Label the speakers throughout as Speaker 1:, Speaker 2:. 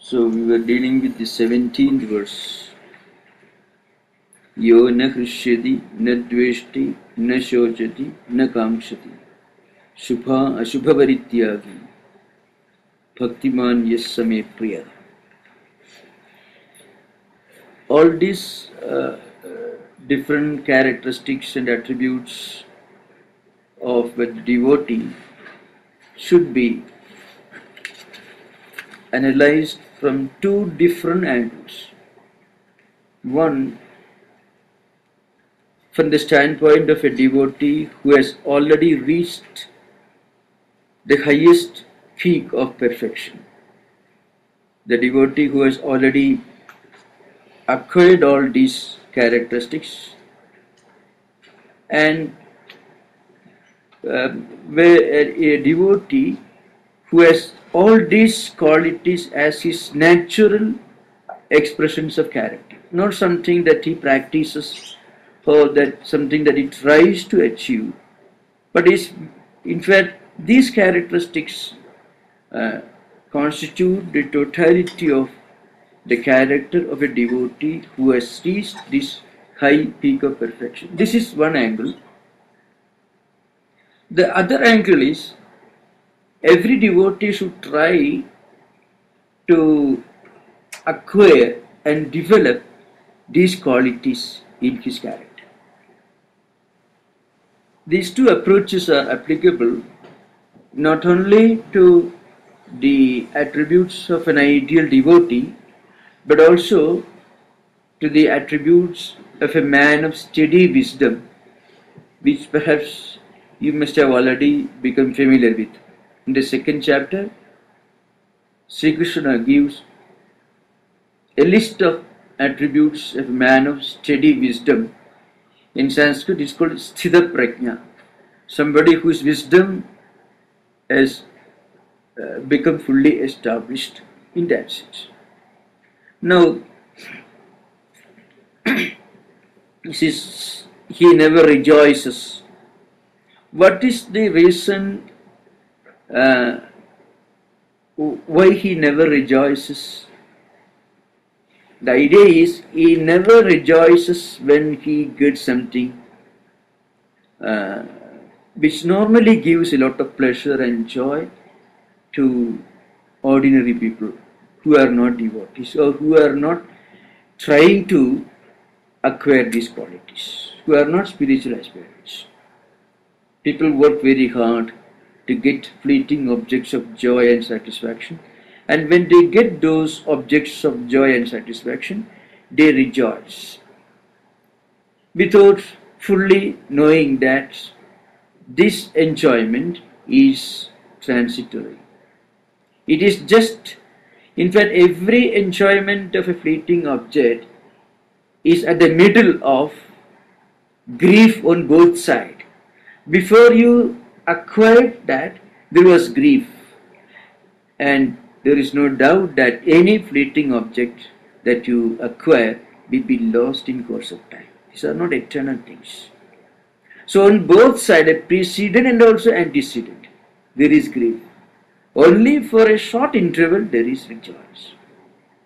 Speaker 1: So we were dealing with the 17th verse. Yo na hrishyati, na dveshti, na shochati, na kamshati. Shubha ashubha varityagi. Bhaktiman yes same priya. All these different characteristics and attributes of a devotee should be analyzed from two different angles. One, from the standpoint of a devotee who has already reached the highest peak of perfection. The devotee who has already acquired all these characteristics, and where a devotee who has all these qualities as his natural expressions of character, not something that he practices or that something that he tries to achieve, but is in fact these characteristics constitute the totality of the character of a devotee who has reached this high peak of perfection. This is one angle. The other angle is every devotee should try to acquire and develop these qualities in his character. These two approaches are applicable not only to the attributes of an ideal devotee, but also to the attributes of a man of steady wisdom, which perhaps you must have already become familiar with. In the second chapter, Sri Krishna gives a list of attributes of a man of steady wisdom. In Sanskrit, it's called Sthita Prajna, somebody whose wisdom has become fully established in that sense. Now, he never rejoices. What is the reason why he never rejoices? The idea is he never rejoices when he gets something which normally gives a lot of pleasure and joy to ordinary people who are not devotees or who are not trying to acquire these qualities, who are not spiritual aspirants. People work very hard to get fleeting objects of joy and satisfaction, and when they get those objects of joy and satisfaction, they rejoice without fully knowing that this enjoyment is transitory. It is just, in fact, every enjoyment of a fleeting object is at the middle of grief on both sides. Before you acquired that, there was grief, and there is no doubt that any fleeting object that you acquire will be lost in course of time. These are not eternal things. So on both sides, a precedent and also antecedent, there is grief. Only for a short interval there is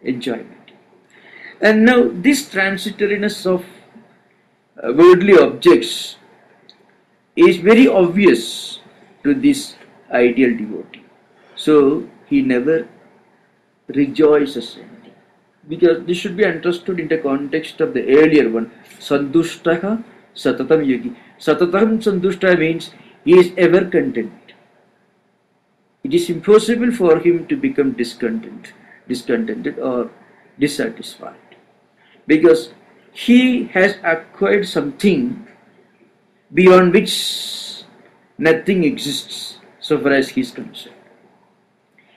Speaker 1: enjoyment. And now this transitoriness of worldly objects is very obvious to this ideal devotee. So he never rejoices anything, because this should be understood in the context of the earlier one, Santushtaha Satatam Yogi. Satatam Santushtaha means he is ever content. It is impossible for him to become discontented or dissatisfied, because he has acquired something beyond which nothing exists so far as he is concerned.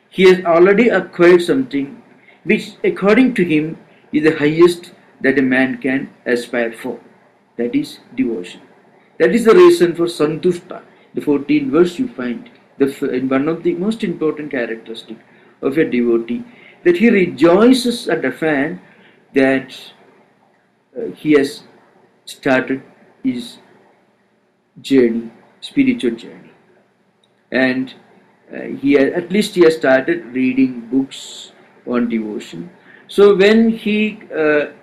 Speaker 1: He has already acquired something which according to him is the highest that a man can aspire for, that is devotion. That is the reason for Santushta. The 14th verse you find one of the most important characteristics of a devotee, that he rejoices at the fact that he has started his journey, spiritual journey, and he has started reading books on devotion. So when he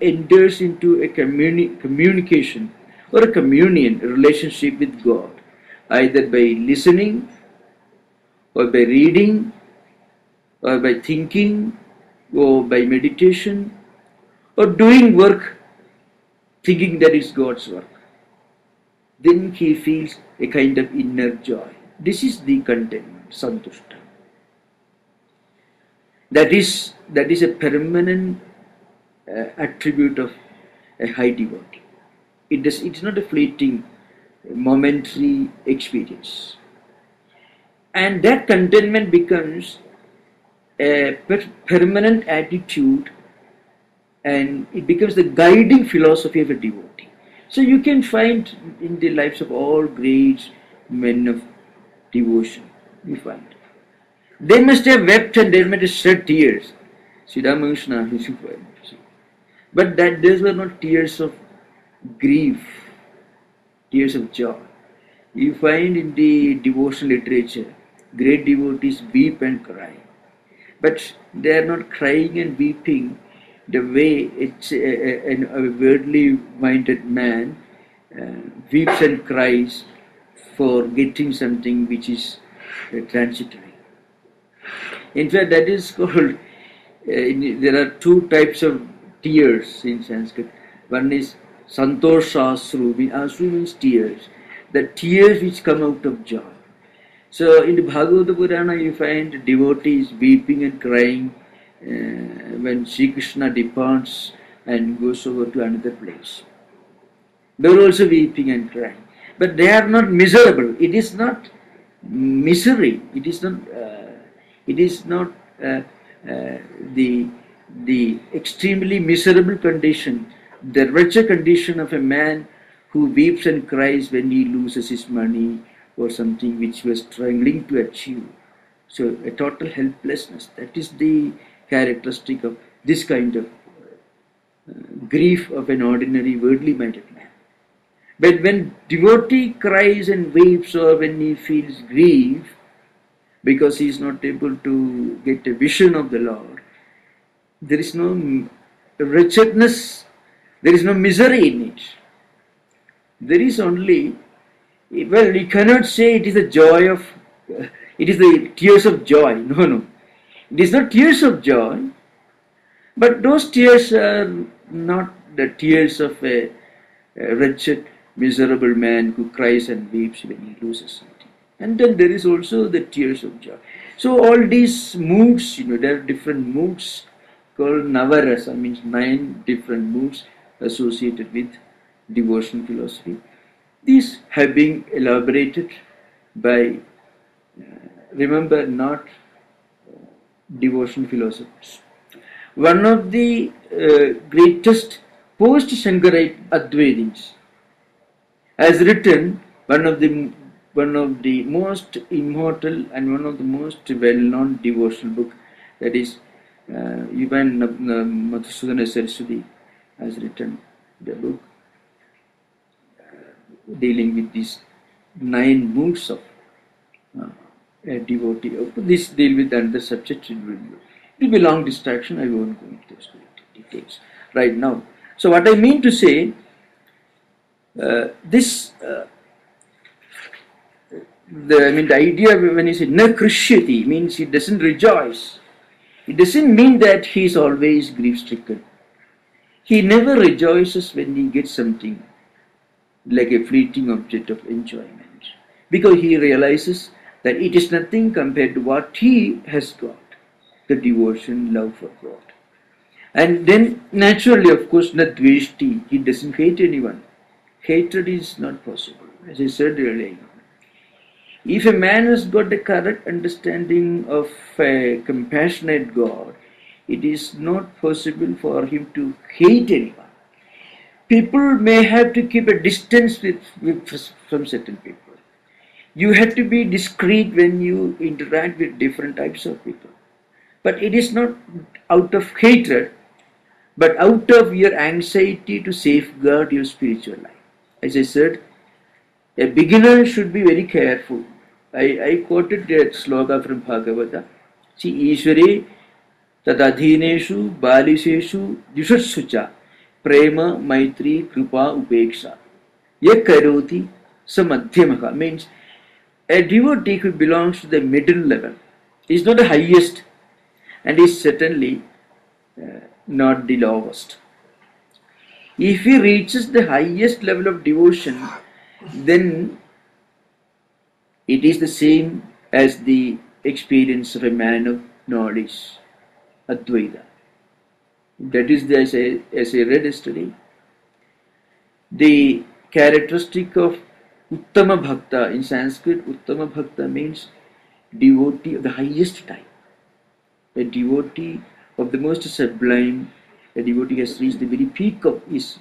Speaker 1: enters into a communication or a communion, a relationship with God, either by listening or by reading or by thinking or by meditation or doing work thinking that is God's work, then he feels a kind of inner joy. This is the contentment, santushta. That is a permanent attribute of a high devotee. It's not a fleeting, momentary experience. And that contentment becomes a permanent attitude, and it becomes the guiding philosophy of a devotee. So you can find in the lives of all great men of devotion, you find. They must have wept and they must have shed tears. Sri Ramakrishna, but that those were not tears of grief, tears of joy. You find in the devotional literature, great devotees weep and cry. But they are not crying and weeping the way a worldly minded man weeps and cries for getting something which is transitory. In fact, that is called, there are two types of tears in Sanskrit. One is santoshasru, asru means tears, the tears which come out of joy. So in the Bhagavad Purana you find devotees weeping and crying when Sri Krishna departs and goes over to another place. They are also weeping and crying. But they are not miserable. It is not misery. It is not the extremely miserable condition, the wretched condition of a man who weeps and cries when he loses his money or something which he was struggling to achieve. So a total helplessness. That is the characteristic of this kind of grief of an ordinary worldly minded man. But when devotee cries and weeps, or when he feels grief because he is not able to get a vision of the Lord, there is no wretchedness, there is no misery in it. There is only, well, you cannot say it is a joy of, it is the tears of joy. No. It is not tears of joy, but those tears are not the tears of a wretched, miserable man who cries and weeps when he loses something. And then there is also the tears of joy. So all these moods, there are different moods called Navarasa, means 9 different moods associated with devotion philosophy. These have been elaborated by, remember, not devotion philosophers. One of the greatest post-Shankarite Advaitins has written one of the most immortal and one of the most well-known devotional book, that is even Madhusudana Saraswati has written the book dealing with these 9 moods of a devotee. This deal with another subject. It will be long distraction. I won't go into those details right now. So what I mean to say, the idea when you say na krishyati means he doesn't rejoice. It doesn't mean that he is always grief-stricken. He never rejoices when he gets something like a fleeting object of enjoyment, because he realizes that it is nothing compared to what he has got, the devotion, love for God. And then naturally, of course, na dveshti, he doesn't hate anyone. Hatred is not possible, as I said earlier. If a man has got the correct understanding of a compassionate God, it is not possible for him to hate anyone. People may have to keep a distance from certain people. You have to be discreet when you interact with different types of people. But it is not out of hatred, but out of your anxiety to safeguard your spiritual life. As I said, a beginner should be very careful. I quoted that sloka from Bhagavata. See, Ishware Tadadhineshu baliseshu jushutsucha prema maitri kripa upeksha yakaroti samadhyamaha means a devotee who belongs to the middle level is not the highest and is certainly not the lowest. If he reaches the highest level of devotion, then it is the same as the experience of a man of knowledge, Advaita. That is, as I read yesterday, the characteristic of Uttama Bhakta in Sanskrit. Uttama Bhakta means devotee of the highest type, a devotee of the most sublime. A devotee has reached the very peak of his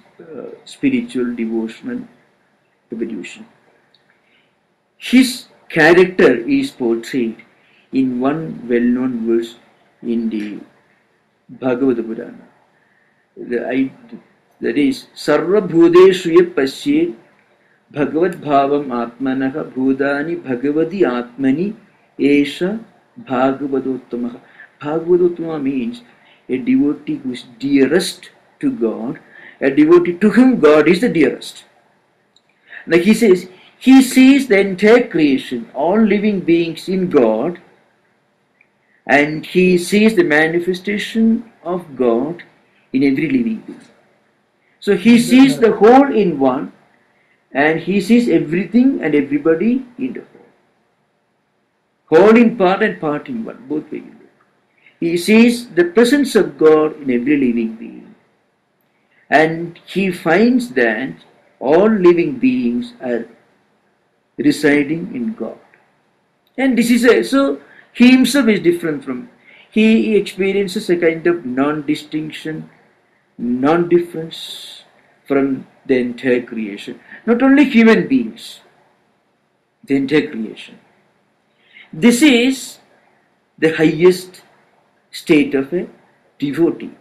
Speaker 1: spiritual devotional evolution. His character is portrayed in one well-known verse in the Bhagavad Purana. That is, Sarva Bhudeshu Pasyet Bhagavad Bhavam Atmanaha Bhudani Bhagavadi Atmani Esha Bhagavadottamaha. Bhagavadottama means a devotee who is dearest to God, a devotee to whom God is the dearest. Like he says, he sees the entire creation, all living beings in God, and he sees the manifestation of God in every living being. So he sees the whole in one, and he sees everything and everybody in the whole. Whole in part and part in one, both ways. He sees the presence of God in every living being, and he finds that all living beings are residing in God. And this is so he himself is different from, he experiences a kind of non-distinction, non-difference from the entire creation. Not only human beings, the entire creation. This is the highest state of a devotee.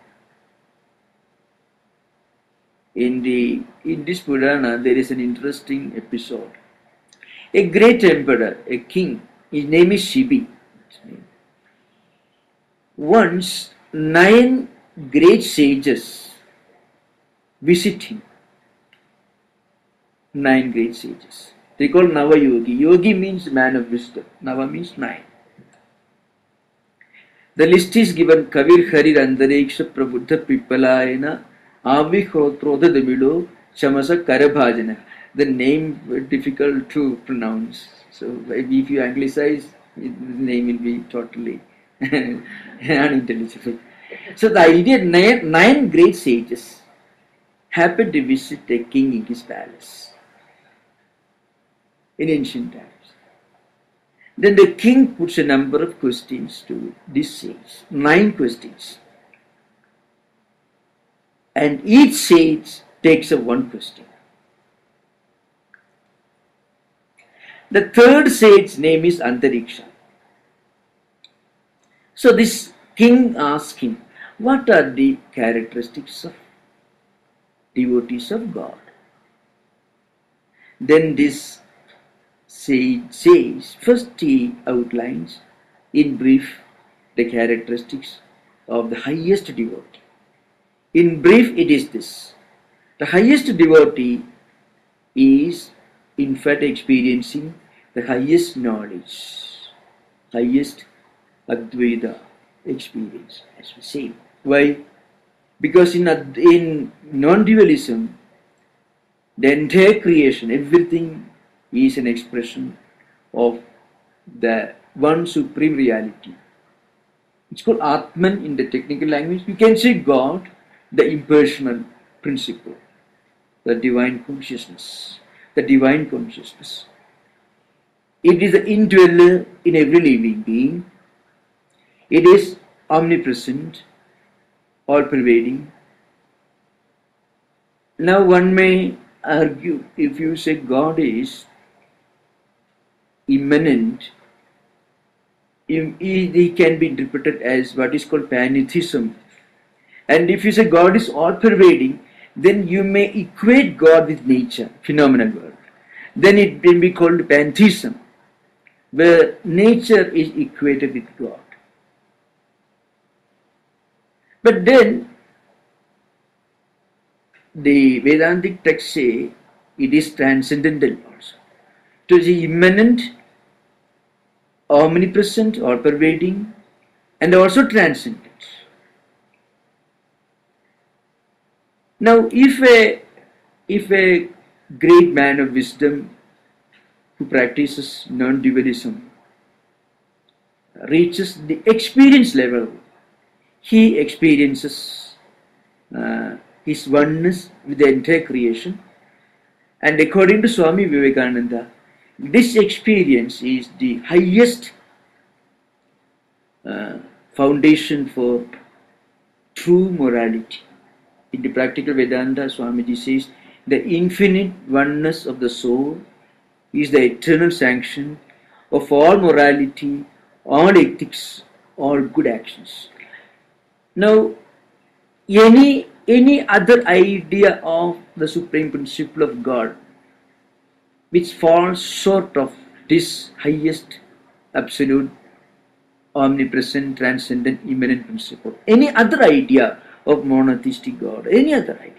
Speaker 1: In this Purana, there is an interesting episode. A great emperor, a king, his name is Shibi. Once 9 great sages visit him. 9 great sages. They call Nava Yogi. Yogi means man of wisdom. Nava means 9. The list is given: Kavir Harir Andariksha Prabuddha Pipalayana Avihotroda Demilo Chamasa Karabhajana. The name very difficult to pronounce. So if you anglicize, the name will be totally unintelligible. So the idea, 9 great sages happened to visit a king in his palace in ancient times. Then the king puts a number of questions to this sage, 9 questions. And each sage takes up 1 question. The third sage's name is Antariksha. So this king asks him, what are the characteristics of devotees of God? Then this sage says, first he outlines in brief the characteristics of the highest devotee. In brief, it is this: the highest devotee is in fact experiencing the highest knowledge, highest Advaita experience, as we say. Why? Because in non-dualism, the entire creation, everything is an expression of the one supreme reality. It's called Atman in the technical language. You can say God, the impersonal principle, the divine consciousness. The divine consciousness. It is the indweller in every living being. It is omnipresent, all-pervading. Now one may argue, if you say God is immanent, he can be interpreted as what is called pantheism. And if you say God is all-pervading, then you may equate God with nature, phenomenal world. Then it will be called pantheism, where nature is equated with God. But then the Vedantic texts say it is transcendental also. To the immanent, omnipresent, all pervading, and also transcendent. Now, if a great man of wisdom who practices non-dualism reaches the experience level, he experiences his oneness with the entire creation. And according to Swami Vivekananda, this experience is the highest foundation for true morality. In the practical Vedanta, Swamiji says, the infinite oneness of the soul is the eternal sanction of all morality, all ethics, all good actions. Now, any other idea of the supreme principle of God which falls short of this highest, absolute, omnipresent, transcendent, immanent principle, any other idea of monotheistic God, any other idea,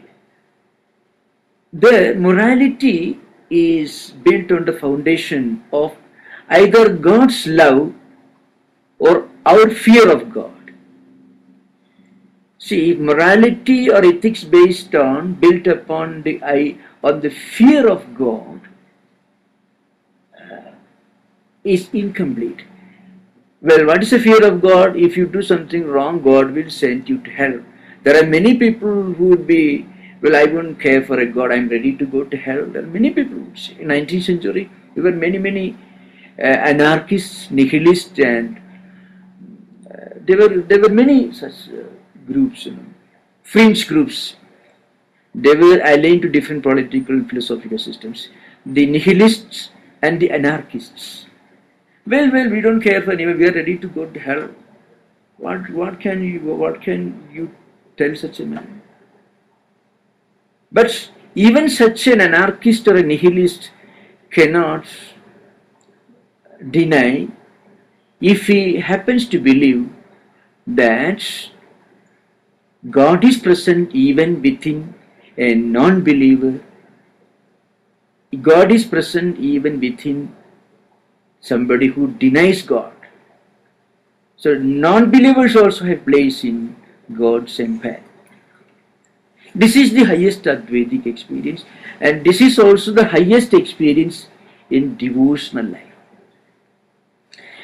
Speaker 1: the morality is built on the foundation of either God's love or our fear of God. See, morality or ethics built upon the fear of God is incomplete. Well, what is the fear of God? If you do something wrong, God will send you to hell. There are many people who would be, well, I won't care for a God, I'm ready to go to hell. There are many people who would say. In 19th century, there were many anarchists, nihilists, and there were many such groups, fringe groups. They were aligned to different political philosophical systems. The nihilists and the anarchists. Well, we don't care for anyone. We are ready to go to hell. What can you tell such a man? But even such an anarchist or a nihilist cannot deny, if he happens to believe that God is present even within a non-believer, God is present even within somebody who denies God. So non-believers also have place in God's empire. This is the highest Advaitic experience, and this is also the highest experience in devotional life.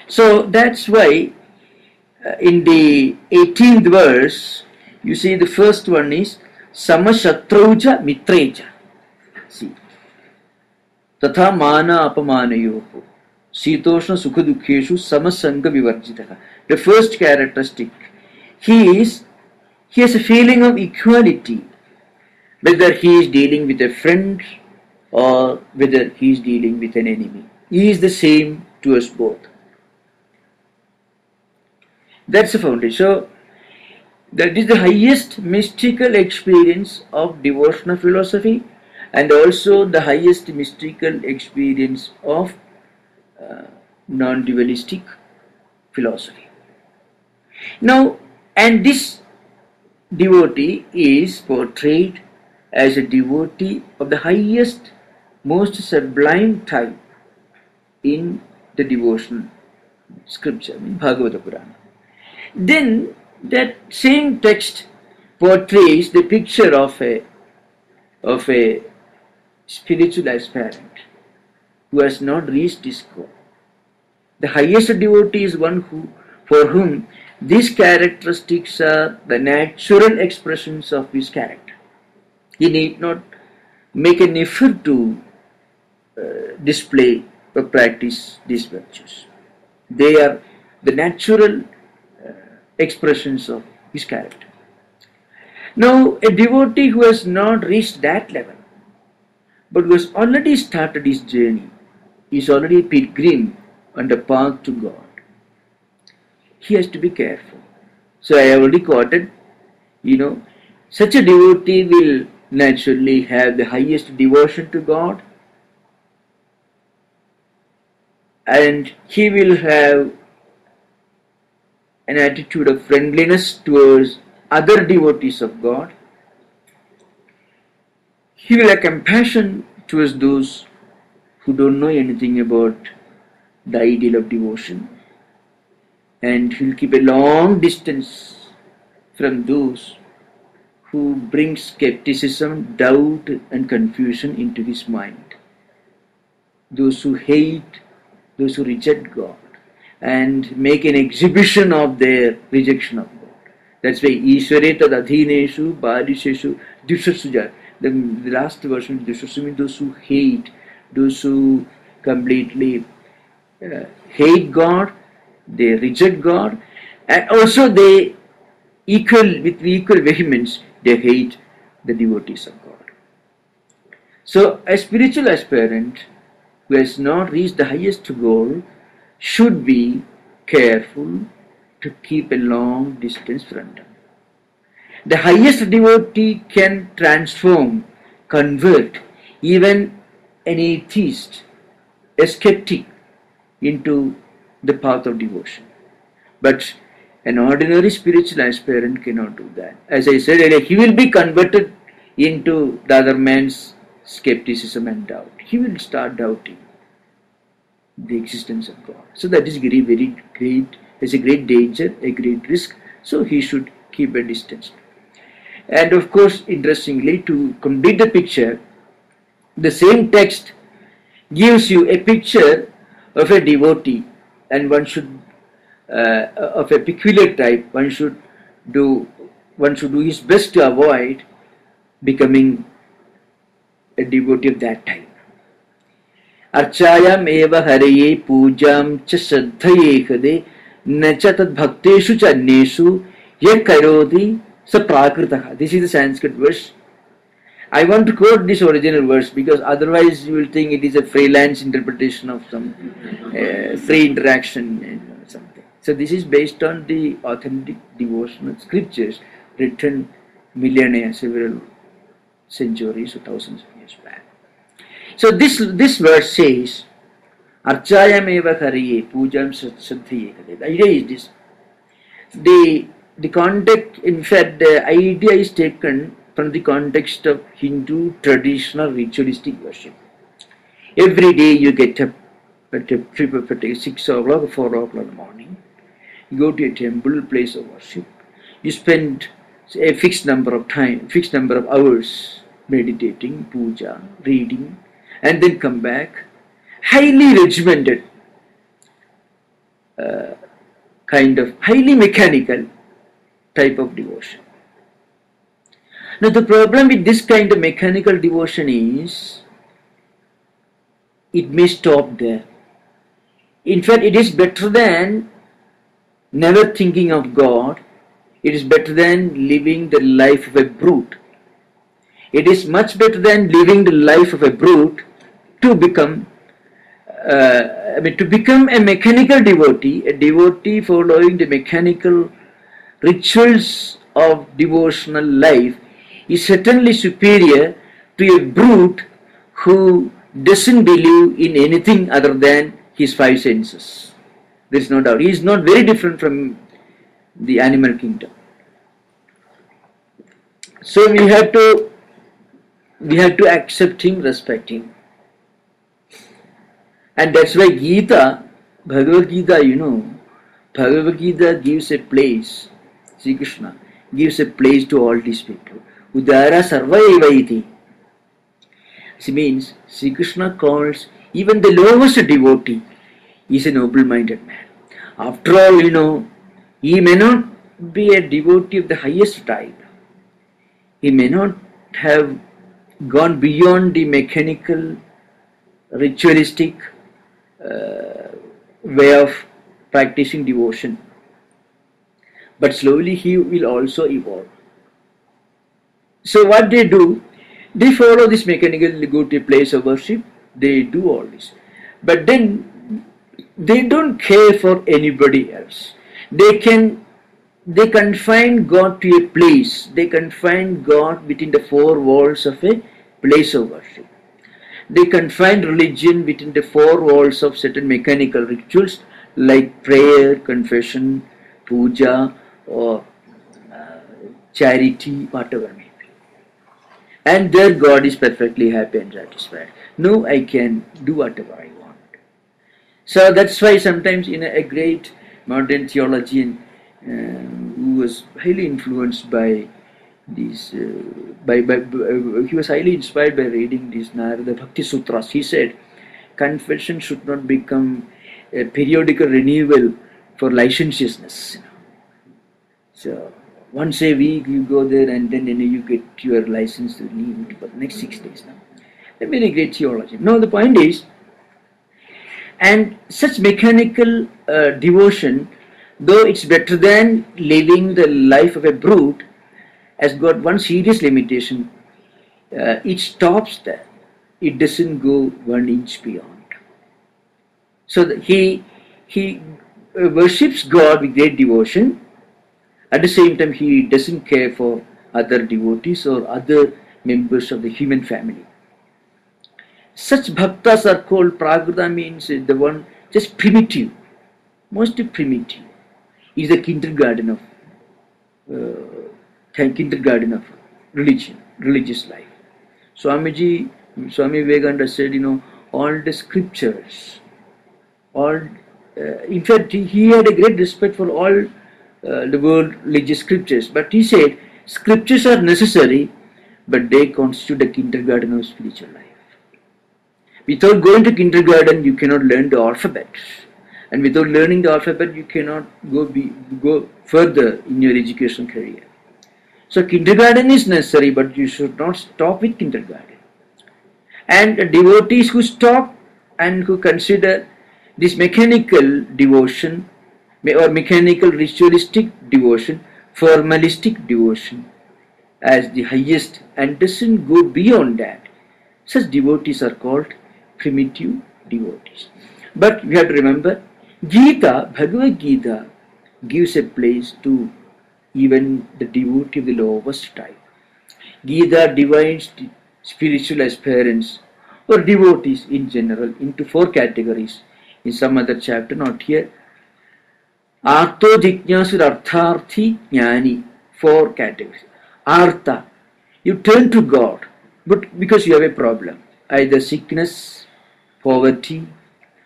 Speaker 1: So that's why in the 18th verse, you see the first one is Samashatrauja Mitreja. See, Tatha Mana Apamanayoho Sitoshna Sukhadukheshu Samasanga Vivarjitaha. The first characteristic, he has a feeling of equality, whether he is dealing with a friend or whether he is dealing with an enemy. He is the same to us both. That's the foundation. So, that is the highest mystical experience of devotional philosophy, and also the highest mystical experience of non-dualistic philosophy. Now, and this devotee is portrayed as a devotee of the highest, most sublime type in the devotional scripture, in Bhagavad Purana. Then that same text portrays the picture of a spiritual aspirant who has not reached his goal. The highest devotee is one for whom these characteristics are the natural expressions of his character. He need not make an effort to display or practice these virtues. They are the natural expressions of his character. Now, a devotee who has not reached that level, but who has already started his journey, is already a pilgrim on the path to God. He has to be careful. So I already quoted, such a devotee will naturally have the highest devotion to God, and he will have an attitude of friendliness towards other devotees of God. He will have compassion towards those who don't know anything about the ideal of devotion, and he will keep a long distance from those who bring skepticism, doubt and confusion into his mind. Those who hate, those who reject God and make an exhibition of their rejection of God. That's why Ishvare tad adhineshu badisheshu dushasuja. The last version, dushashu means those who hate, those who completely hate God, they reject God, and also with equal vehemence, they hate the devotees of God. So a spiritual aspirant who has not reached the highest goal should be careful to keep a long distance from them. The highest devotee can transform, convert even an atheist, a skeptic, into the path of devotion. But an ordinary spiritual aspirant cannot do that. As I said earlier, he will be converted into the other man's skepticism and doubt. He will start doubting the existence of God. So that is very great. It's a great danger, a great risk. So he should keep a distance. And of course, interestingly, to complete the picture, the same text gives you a picture of a devotee, and one should of a peculiar type. One should do his best to avoid becoming a devotee of that type. Archayam eva haraye pujam cha shraddhaye khade nacha tad bhakteshu cha anneshu yah karoti sa prakritaha. This is the Sanskrit verse. I want to quote this original verse because otherwise you will think it is a freelance interpretation of some free interaction and something. So this is based on the authentic devotional scriptures written millennia, several centuries or thousands of years back. So this verse says, Archayam eva hariye pujam shraddhaye. The idea is this. The context, in fact, the idea is taken from the context of Hindu traditional ritualistic worship. Every day you get up at 6 o'clock or 4 o'clock in the morning, you go to a temple, place of worship, you spend a fixed number of hours meditating, puja, reading, and then come back, highly regimented, kind of highly mechanical type of devotion. Now the problem with this kind of mechanical devotion is, it may stop there. In fact, it is better than never thinking of God. It is better than living the life of a brute. It is much better than living the life of a brute to become a mechanical devotee, a devotee following the mechanical rituals of devotional life is certainly superior to a brute who doesn't believe in anything other than his five senses. There is no doubt. He is not very different from the animal kingdom. So we have to accept him, respect him. And that's why Bhagavad Gita, Bhagavad Gita gives a place, Sri Krishna gives a place to all these people. Udara sarva eva iti. It means Sri Krishna calls even the lowest devotee is a noble-minded man. After all, he may not be a devotee of the highest type. He may not have gone beyond the mechanical, ritualistic way of practicing devotion. But slowly he will also evolve. So what they do, they follow this mechanical, they go to a place of worship, they do all this. But then they don't care for anybody else. They confine God to a place. They confine God within the four walls of a place of worship. They confine religion within the four walls of certain mechanical rituals like prayer, confession, puja, or charity, whatever may be. And their God is perfectly happy and satisfied. No, I can do whatever I want. So that's why sometimes in a great modern theologian who was highly influenced by these, he was highly inspired by reading these Narada Bhakti Sutras. He said, confession should not become a periodical renewal for licentiousness. So once a week you go there and then you get your license renewed for the next 6 days. Now, a very great theologian. Now the point is, and such mechanical devotion, though it's better than living the life of a brute, has got one serious limitation. It stops there. It doesn't go 1 inch beyond. So that he worships God with great devotion. At the same time, he doesn't care for other devotees or other members of the human family. Such bhaktas are called prakrita, means the one just primitive, most primitive. Is the kindergarten of religion, religious life. Swami Vivekananda said, all the scriptures, in fact, he had a great respect for all the world religious scriptures, but he said, scriptures are necessary, but they constitute the kindergarten of spiritual life. Without going to kindergarten, you cannot learn the alphabet. And without learning the alphabet, you cannot go further in your education career. So kindergarten is necessary, but you should not stop with kindergarten. And devotees who stop and who consider this mechanical devotion or mechanical ritualistic devotion, formalistic devotion as the highest and doesn't go beyond that, such devotees are called primitive devotees. But we have to remember, Bhagavad Gita gives a place to even the devotee of the lowest type. Gita divides the spiritual aspirants or devotees in general into 4 categories. In some other chapter, not here. Artho Jignasur Artharthi Jnani, 4 categories. Artha, you turn to God, but because you have a problem, either sickness, poverty,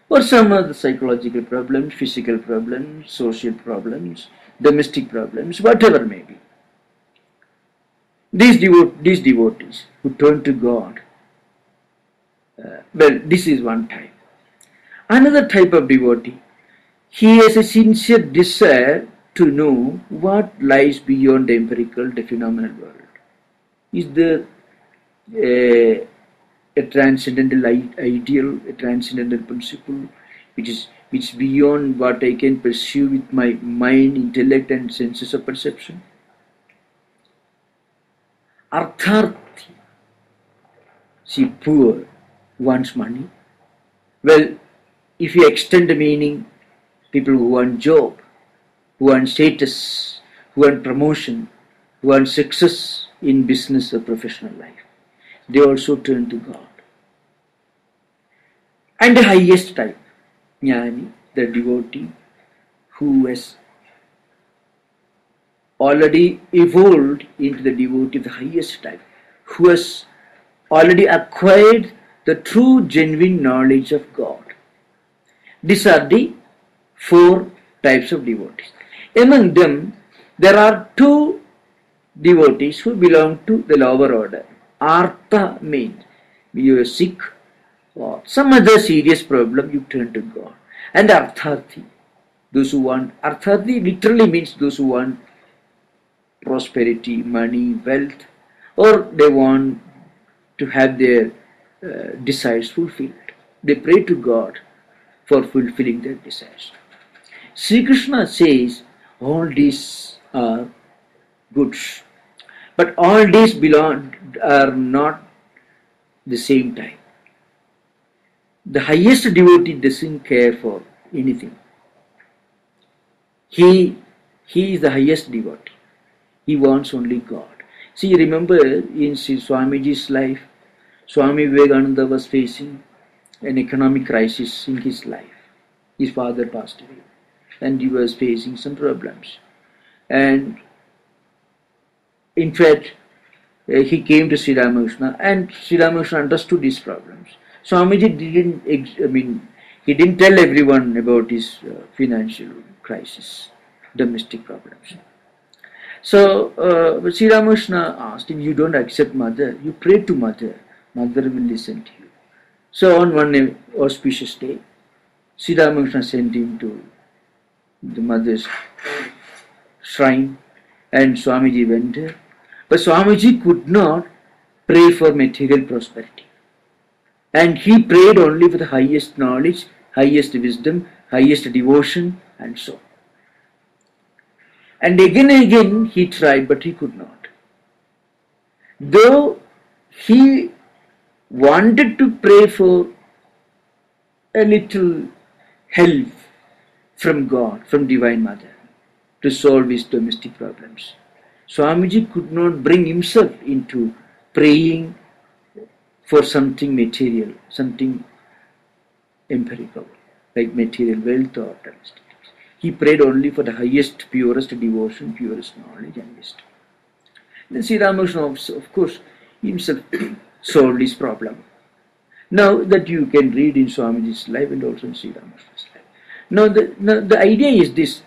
Speaker 1: or some other psychological problems, physical problems, social problems, domestic problems, whatever may be. These devotees who turn to God, this is one type. Another type of devotee, he has a sincere desire to know what lies beyond the empirical, the phenomenal world. Is there a transcendental ideal, a transcendental principle, which is beyond what I can pursue with my mind, intellect, and senses of perception? Artharthi, see, poor, wants money. Well, if you extend the meaning, people who want job, who want status, who want promotion, who want success in business or professional life, they also turn to God. And the highest type, Jnani, the devotee who has already evolved into the devotee of the highest type, who has already acquired the true genuine knowledge of God. These are the 4 types of devotees. Among them, there are 2 devotees who belong to the lower order. Artha means you are sick or some other serious problem, you turn to God. And Artharthi, those who want, Artharthi literally means those who want prosperity, money, wealth, or they want to have their desires fulfilled. They pray to God for fulfilling their desires. Sri Krishna says all these are goods, but all these are not the same type. The highest devotee doesn't care for anything. He is the highest devotee. He wants only God. See, remember in Swamiji's life, Swami Vivekananda was facing an economic crisis in his life. His father passed away and he was facing some problems. And in fact, he came to Sri Ramakrishna, and Sri Ramakrishna understood his problems. Swamiji he didn't tell everyone about his financial crisis, domestic problems. So Sri Ramakrishna asked him, "You don't accept mother, you pray to mother, mother will listen to you." So on one auspicious day, Sri Ramakrishna sent him to the mother's shrine, and Swamiji went there. But Swamiji could not pray for material prosperity. And he prayed only for the highest knowledge, highest wisdom, highest devotion, and so on. And again he tried, but he could not. Though he wanted to pray for a little help from God, from Divine Mother, to solve his domestic problems, Swamiji could not bring himself into praying for something material, something empirical, like material wealth or domestic. He prayed only for the highest, purest devotion, purest knowledge and wisdom. Then Sri Ramakrishna, of course, himself solved his problem. Now that you can read in Swamiji's life and also in Sri Ramakrishna's life. Now the idea is this.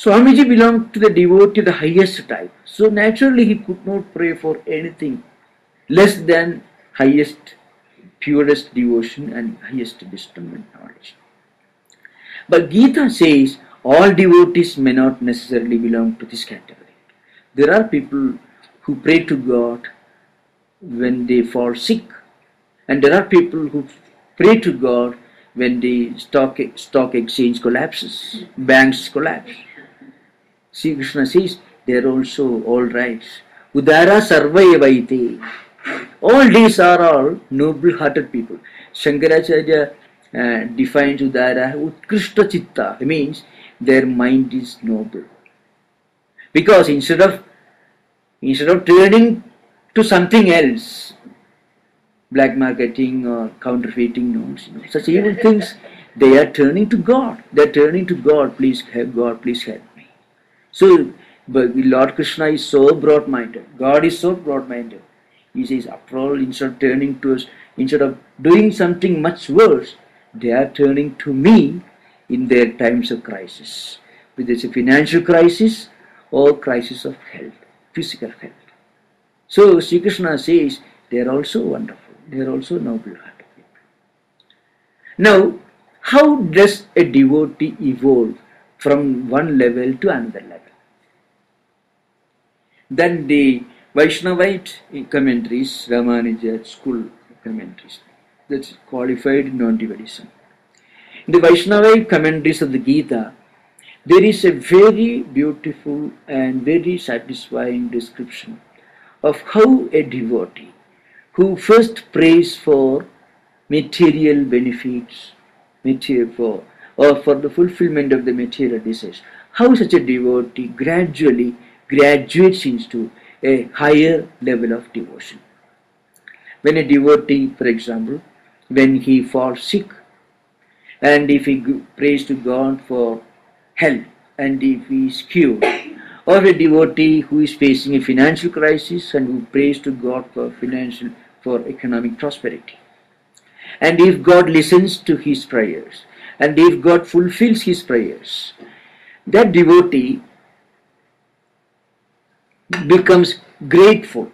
Speaker 1: Swamiji belonged to the devotee of the highest type. So naturally he could not pray for anything less than highest, purest devotion and highest wisdom and knowledge. But Gita says all devotees may not necessarily belong to this category. There are people who pray to God when they fall sick, and there are people who pray to God when the stock exchange collapses, banks collapse. Sri Krishna says they are also all right. Udara sarvayevaite. All these are all noble-hearted people. Shankaracharya defines Udara Utkrishta Chitta. It means their mind is noble. Because instead of turning to something else, black marketing or counterfeiting notes, such evil things, they are turning to God. They are turning to God. Please help God. Please help me. So, but Lord Krishna is so broad-minded. God is so broad-minded. He says, after all, instead of turning to us, instead of doing something much worse, they are turning to me in their times of crisis. Whether it's a financial crisis or crisis of health, physical health. So Sri Krishna says, they are also wonderful. They are also noble-hearted people. Now, how does a devotee evolve from one level to another level? Then the Vaishnavite commentaries, Ramanuja school commentaries, that's qualified non-dualism. In the Vaishnavite commentaries of the Gita, there is a very beautiful and very satisfying description of how a devotee who first prays for material benefits, or for the fulfillment of the material desires, how such a devotee gradually graduates into a higher level of devotion. When a devotee, for example, when he falls sick, and if he prays to God for health, and if he is cured, or a devotee who is facing a financial crisis and who prays to God for economic prosperity, and if God listens to his prayers, and if God fulfills his prayers, that devotee becomes grateful.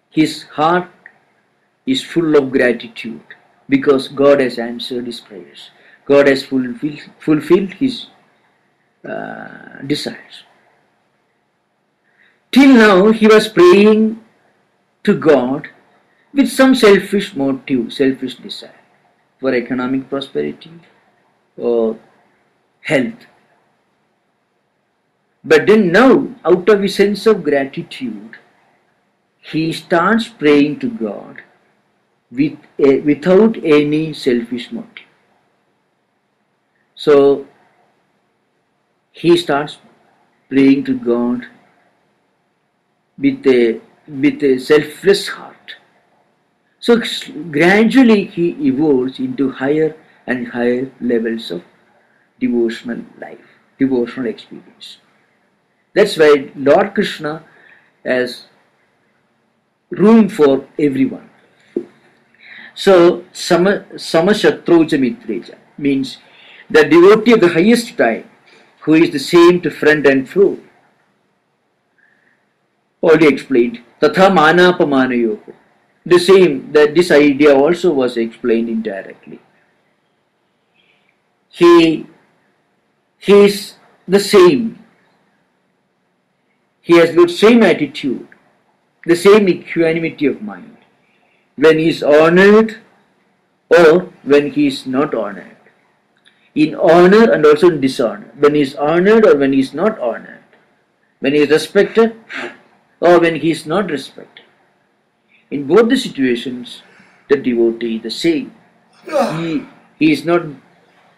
Speaker 1: His heart is full of gratitude because God has answered his prayers. God has fulfilled his desires. Till now he was praying to God with some selfish motive, selfish desire for economic prosperity or health. But then now, out of a sense of gratitude, he starts praying to God without any selfish motive. So, he starts praying to God with a selfless heart. So, gradually he evolves into higher and higher levels of devotional life, devotional experience. That's why Lord Krishna has room for everyone. So, Samashatroja Mitreja means the devotee of the highest type, who is the same to friend and foe. Already explained. Tatha Manapamanayoho. The same, that this idea also was explained indirectly. He is the same. He has got same attitude, the same equanimity of mind when he is honored or when he is not honored. In honor and also in dishonor. When he is honored or when he is not honored. When he is respected or when he is not respected. In both the situations, the devotee is the same. He is not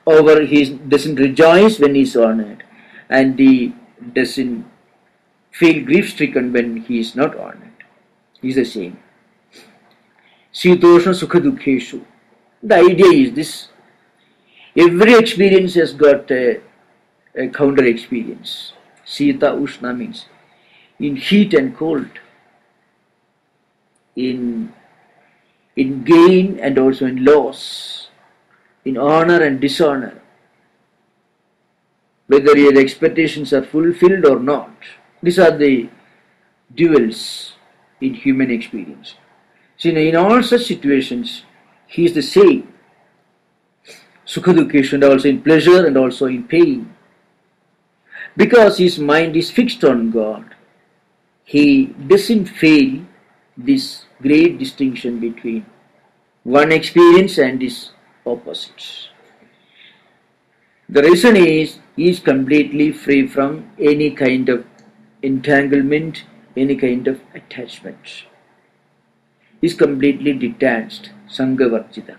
Speaker 1: over, he doesn't rejoice when he is honored, and he doesn't feel grief-stricken when he is not honored. He is the same. Sitoshna Sukha Dukheshu. The idea is this. Every experience has got a counter experience. Sita Ushna means in heat and cold, in gain and also in loss, in honor and dishonor, whether your expectations are fulfilled or not. These are the duels in human experience. So in all such situations, he is the same. Sukha Dukheshu, and also in pleasure and also in pain. Because his mind is fixed on God, he doesn't fail this great distinction between one experience and its opposites. The reason is he is completely free from any kind of entanglement, any kind of attachment. He is completely detached, Sanghavarjita.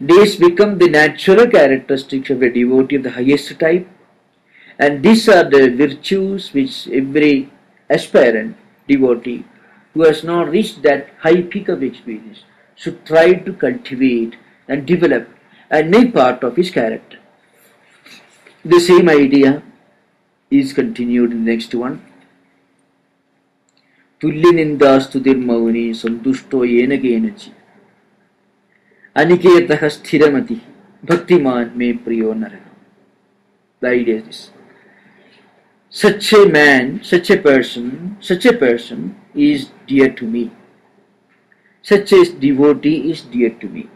Speaker 1: These become the natural characteristics of a devotee of the highest type, and these are the virtues which every aspirant devotee who has not reached that high peak of experience should try to cultivate and develop and make part of his character. The same idea is continued in the next one. Tulyanindastudir mauni santushto yena kenachi aniketaha sthiramati bhaktiman me priyo naraha. The idea is this. Such a man, such a person is dear to me. Such a devotee is dear to me.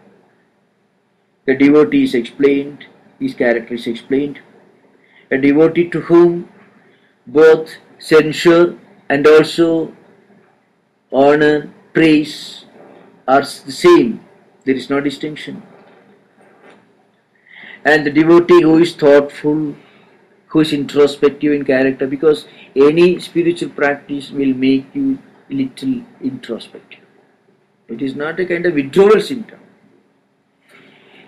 Speaker 1: The devotee is explained, his character is explained. A devotee to whom both censure and also honor, praise are the same. There is no distinction. And the devotee who is thoughtful, who is introspective in character, because any spiritual practice will make you a little introspective. It is not a kind of withdrawal symptom.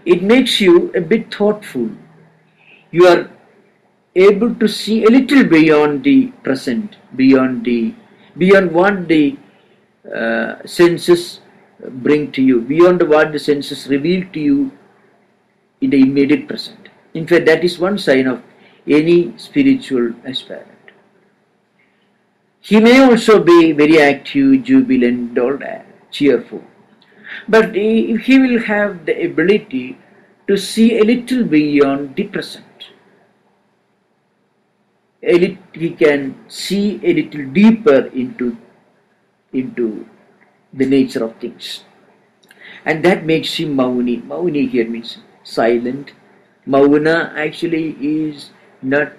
Speaker 1: It makes you a bit thoughtful. You are able to see a little beyond the present, beyond what the senses bring to you, beyond what the senses reveal to you in the immediate present. In fact, that is one sign of any spiritual aspirant. He may also be very active, jubilant, all that, cheerful. But he will have the ability to see a little beyond the present. He can see a little deeper into the nature of things. And that makes him Mauni. Mauni here means silent. Mauna actually is not,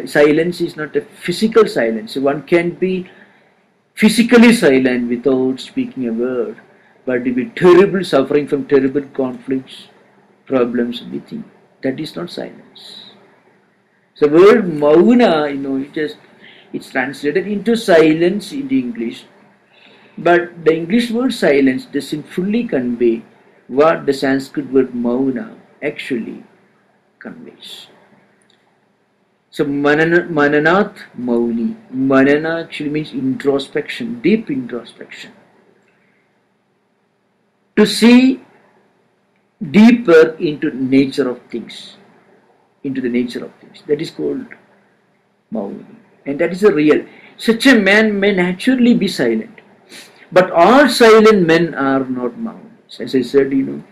Speaker 1: silence is not a physical silence. One can be physically silent without speaking a word, but it will be terrible, suffering from terrible conflicts, problems, everything. That is not silence. So the word Mauna, it's translated into silence in the English, but the English word silence doesn't fully convey what the Sanskrit word Mauna actually conveys. So Mananath Mauni. Manana actually means introspection, deep introspection. To see deeper into nature of things, into the nature of things. That is called Mauni. And that is the real. Such a man may naturally be silent. But all silent men are not Maunis. As I said, in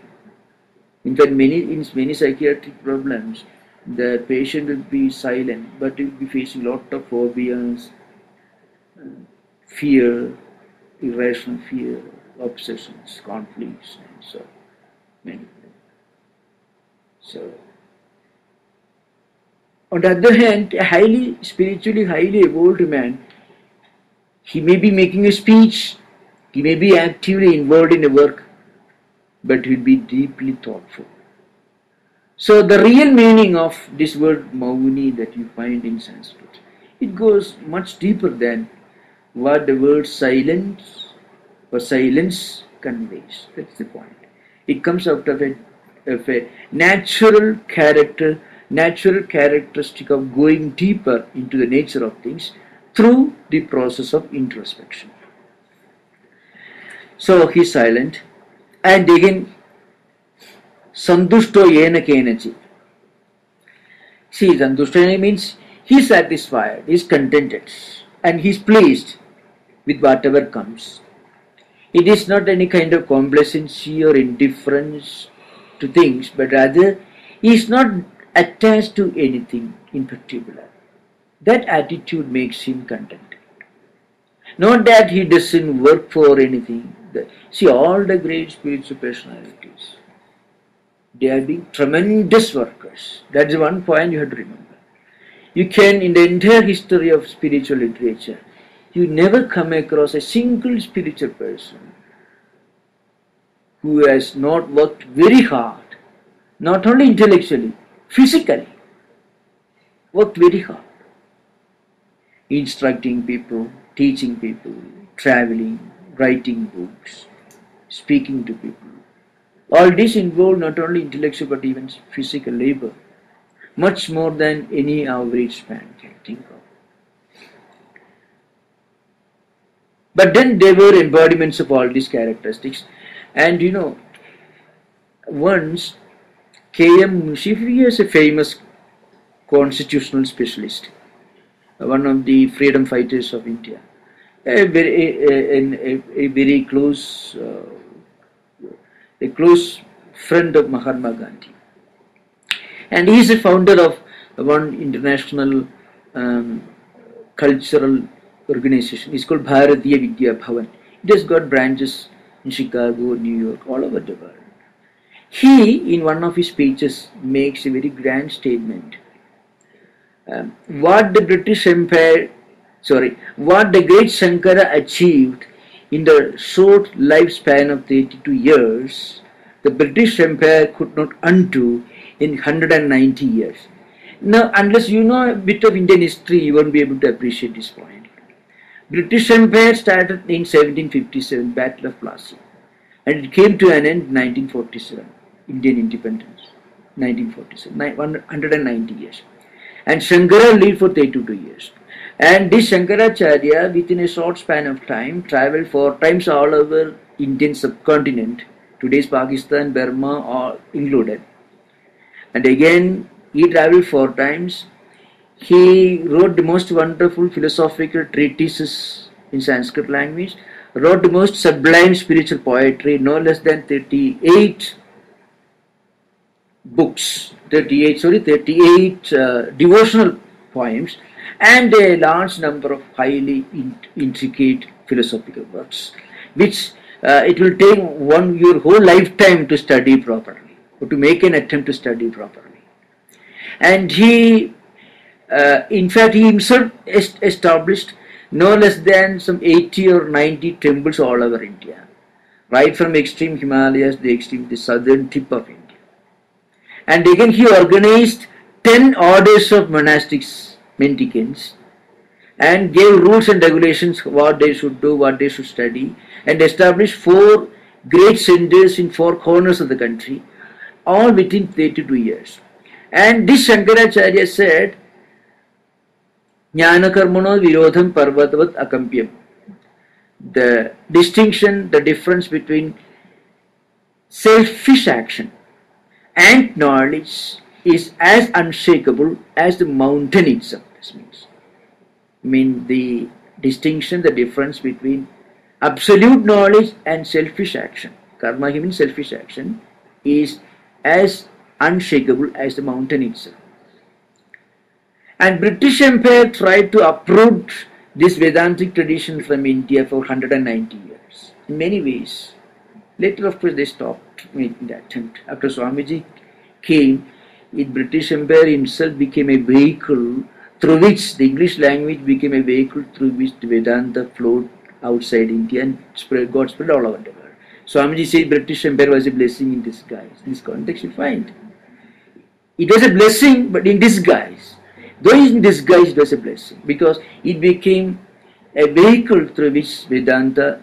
Speaker 1: fact, in many psychiatric problems, the patient will be silent, but he will be facing a lot of phobias, fear, irrational fear, obsessions, conflicts, and so many. So, on the other hand, a spiritually highly evolved man, he may be making a speech, he may be actively involved in a work, but he will be deeply thoughtful. So the real meaning of this word Mauni that you find in Sanskrit, it goes much deeper than what the word silence or silence conveys. That's the point. It comes out of a natural characteristic of going deeper into the nature of things through the process of introspection. So he's silent, and again, Santushto yena kenachi. See, Santushto means he's satisfied, he's contented, and he's pleased with whatever comes. It is not any kind of complacency or indifference to things, but rather he is not attached to anything in particular. That attitude makes him contented. Not that he doesn't work for anything. See, all the great spiritual personalities, they are being tremendous workers. That's one point you have to remember. You can, in the entire history of spiritual literature, you never come across a single spiritual person who has not worked very hard, not only intellectually, physically, worked very hard, instructing people, teaching people, traveling, writing books, speaking to people. All this involve not only intellectual but even physical labor, much more than any average man can think of. But then they were embodiments of all these characteristics. And once K.M. Mushifi is a famous constitutional specialist, one of the freedom fighters of India, a very close friend of Mahatma Gandhi, and he is a founder of one international cultural organization. It's called Bharatiya Vidya Bhavan. It has got branches in Chicago, New York, all over the world. He, in one of his speeches, makes a very grand statement. What the great Shankara achieved in the short lifespan of 32 years, the British Empire could not undo in 190 years. Now, unless you know a bit of Indian history, you won't be able to appreciate this point. British Empire started in 1757, Battle of Plassey, and it came to an end in 1947, Indian independence, 1947, 190 years. And Shankara lived for 32 years. And this Shankaracharya, within a short span of time, traveled 4 times all over Indian subcontinent, today's Pakistan, Burma, all included. And again, he traveled 4 times. He wrote the most wonderful philosophical treatises in Sanskrit language, wrote the most sublime spiritual poetry, no less than 38 books, 38 devotional poems, and a large number of highly intricate philosophical works, which it will take your whole lifetime to study properly, or to make an attempt to study properly. And he, in fact, he himself established no less than some 80 or 90 temples all over India, right from extreme Himalayas to the southern tip of India. And again, he organized 10 orders of monastics, mendicants, and gave rules and regulations what they should do, what they should study, and established 4 great centers in 4 corners of the country, all within 32 years. And this Shankaracharya said, Jnana karmano virodham parvatavat akampyam. The distinction, the difference between selfish action and knowledge is as unshakable as the mountain itself. This means mean the distinction, the difference between absolute knowledge and selfish action. Karma means selfish action is as unshakable as the mountain itself. And British Empire tried to uproot this Vedantic tradition from India for 190 years. In many ways. Later, of course, they stopped making the attempt. After Swamiji came, the British Empire himself became a vehicle through which the English language became a vehicle through which the Vedanta flowed outside India and got spread all over the world. Swamiji said British Empire was a blessing in disguise. In this context, you find it was a blessing, but in disguise. Though in disguise, it was a blessing because it became a vehicle through which Vedanta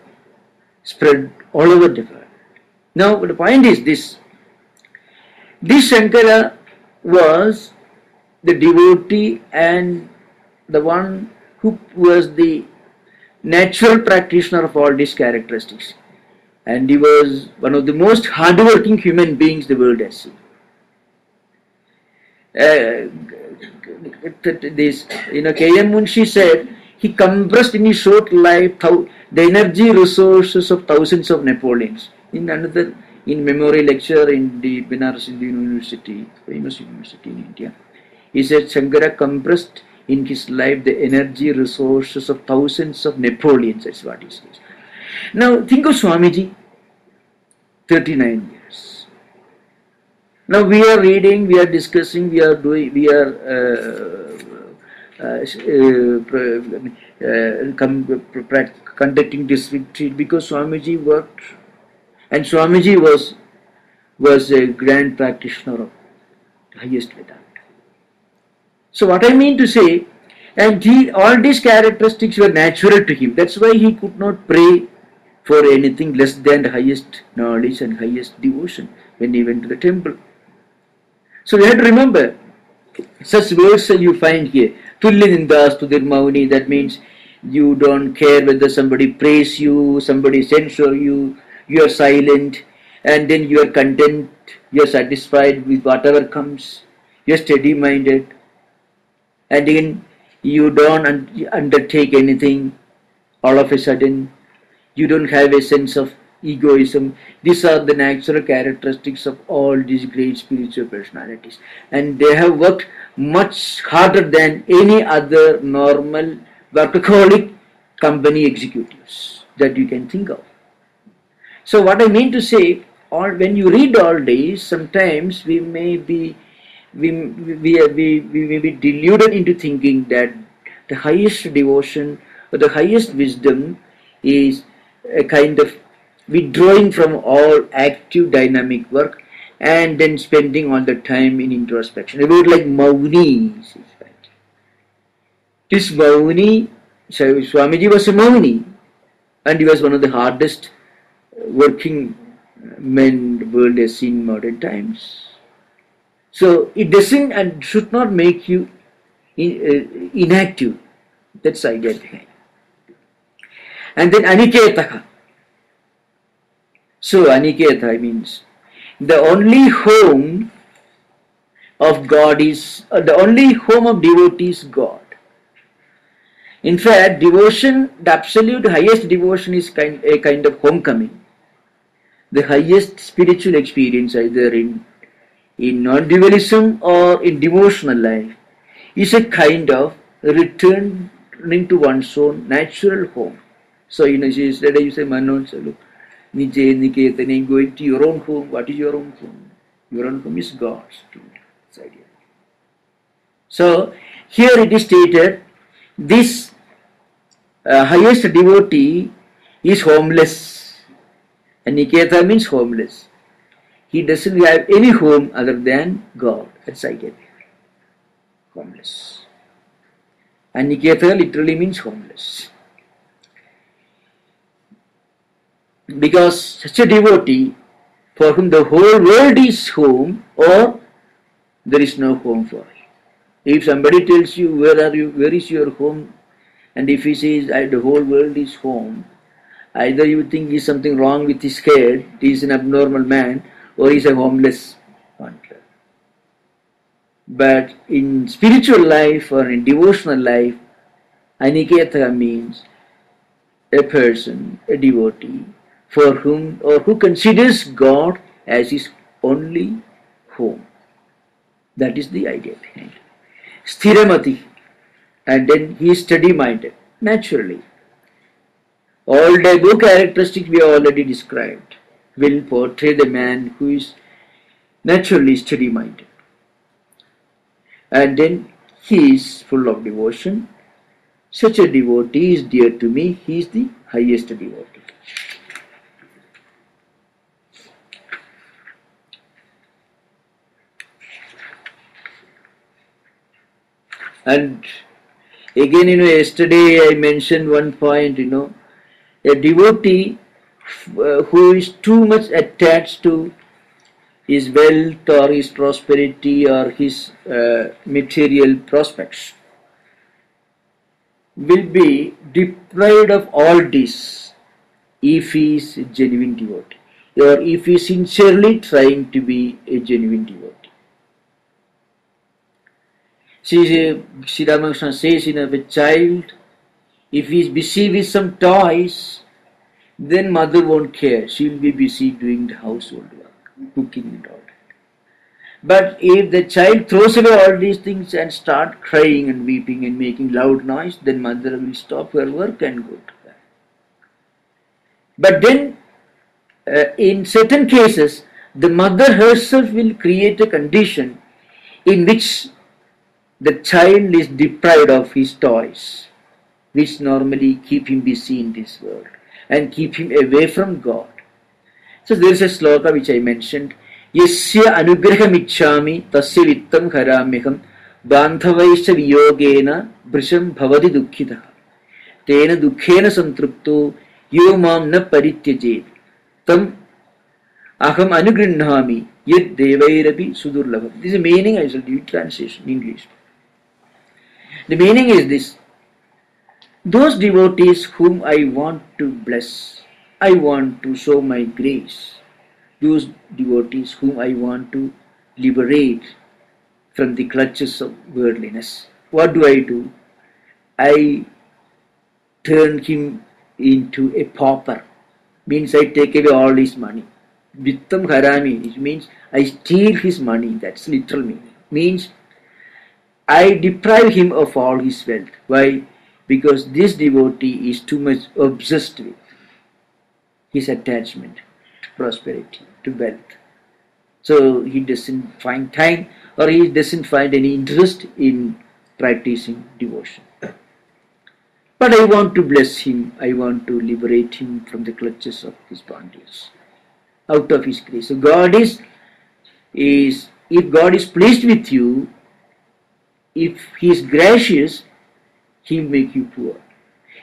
Speaker 1: spread all over the world. Now, the point is this. This Shankara was the devotee and the one who was the natural practitioner of all these characteristics. And he was one of the most hardworking human beings the world has seen. K.M. Munshi said, he compressed in his short life the energy resources of thousands of Napoleons. In memorial lecture in the Banaras Hindu University, famous university in India, he said Shankara compressed in his life the energy resources of thousands of Napoleons. That's what he says. Now think of Swamiji, 39 years. Now we are reading, we are discussing, we are conducting this retreat because Swamiji worked, and Swamiji was a grand practitioner of highest Vedanta. So what I mean to say, and all these characteristics were natural to him. That's why he could not pray for anything less than the highest knowledge and highest devotion when he went to the temple. So we have to remember such words you find here. Tullinindas Tudir Mauni, that means you don't care whether somebody praise you, somebody censure you, you are silent, and then you are content, you are satisfied with whatever comes, you are steady minded, and then you don't undertake anything all of a sudden, you don't have a sense of egoism. These are the natural characteristics of all these great spiritual personalities, and they have worked much harder than any other normal workaholic company executives that you can think of. So what I mean to say, when you read all these, sometimes we may be deluded into thinking that the highest devotion or the highest wisdom is a kind of withdrawing from all active dynamic work and then spending all the time in introspection. A word like Mauni. This Mauni, Swamiji was a Mauni, and he was one of the hardest working men the world has seen in modern times. So it doesn't and should not make you inactive. That's the idea behind. And then Aniketaka. So Aniketa means the only home of God is, the only home of devotee is God. In fact, devotion, the absolute highest devotion is a kind of homecoming. The highest spiritual experience, either in non-dualism or in devotional life, is a kind of returning to one's own natural home. So, yesterday you say, Manon, Nije, Niketane, going to your own home. What is your own home? Your own home is God's. Idea. So, here it is stated, this highest devotee is homeless. And Niketa means homeless. He doesn't have any home other than God. That's idea. Homeless. And Niketa literally means homeless. Because such a devotee for whom the whole world is home, or there is no home for him. If somebody tells you, where is your home? And if he says, the whole world is home, either you think there is something wrong with his head, he is an abnormal man, or he is a homeless wanderer. But in spiritual life or in devotional life, Aniketa means a person, a devotee, for whom or who considers God as his only home. That is the idea behind it. Sthiramati, and then he is steady-minded, naturally. All the good characteristics we have already described will portray the man who is naturally steady-minded. And then he is full of devotion. Such a devotee is dear to me. He is the highest devotee. And again, yesterday I mentioned one point, a devotee who is too much attached to his wealth or his prosperity or his material prospects will be deprived of all this if he is a genuine devotee or if he is sincerely trying to be a genuine devotee. Sri Ramakrishna says, if a child, if he is busy with some toys, then mother won't care. She will be busy doing the household work, cooking and all that. But if the child throws away all these things and start crying and weeping and making loud noise, then mother will stop her work and go to bed. But then, in certain cases, the mother herself will create a condition in which the child is deprived of his toys, which normally keep him busy in this world and keep him away from God. So there is a sloka which I mentioned. Yasya anugraham ichchami tasya vittam haramyaham bandhavaisya viyogena brisham bhavati dukkhitah tena dukkhena santrupto yo mam na parityajed tam aham anugrihnami yad devairapi sudurlabham. This is the meaning. I shall give you translation in English. The meaning is this: those devotees whom I want to bless, I want to show my grace, those devotees whom I want to liberate from the clutches of worldliness, what do? I turn him into a pauper, means I take away all his money. Vittam harami, it means I steal his money, that's literal meaning. Means I deprive him of all his wealth. Why? Because this devotee is too much obsessed with his attachment to prosperity, to wealth. So he doesn't find time or he doesn't find any interest in practicing devotion. But I want to bless him, I want to liberate him from the clutches of his bondage, out of his grace. So God is if God is pleased with you, if he is gracious, he will make you poor.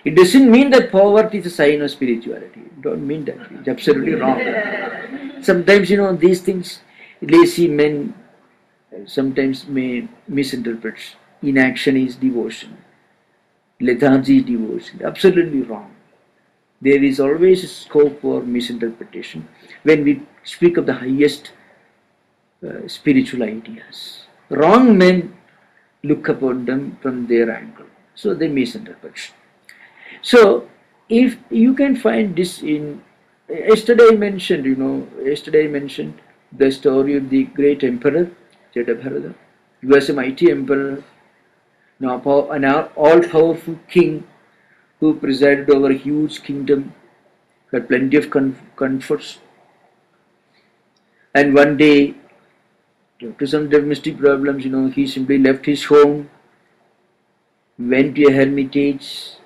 Speaker 1: It doesn't mean that poverty is a sign of spirituality. Don't mean that. It's absolutely wrong. Sometimes, these things, lazy men sometimes may misinterpret. Inaction is devotion. Lethargy is devotion. Absolutely wrong. There is always a scope for misinterpretation when we speak of the highest spiritual ideas. Wrong men look upon them from their angle. So they misinterpret. So if you can find this in, yesterday I mentioned the story of the great emperor, Jadabharata. He was a mighty emperor, an all-powerful king who presided over a huge kingdom, had plenty of comforts. And one day, due to some domestic problems, he simply left his home, went to a hermitage,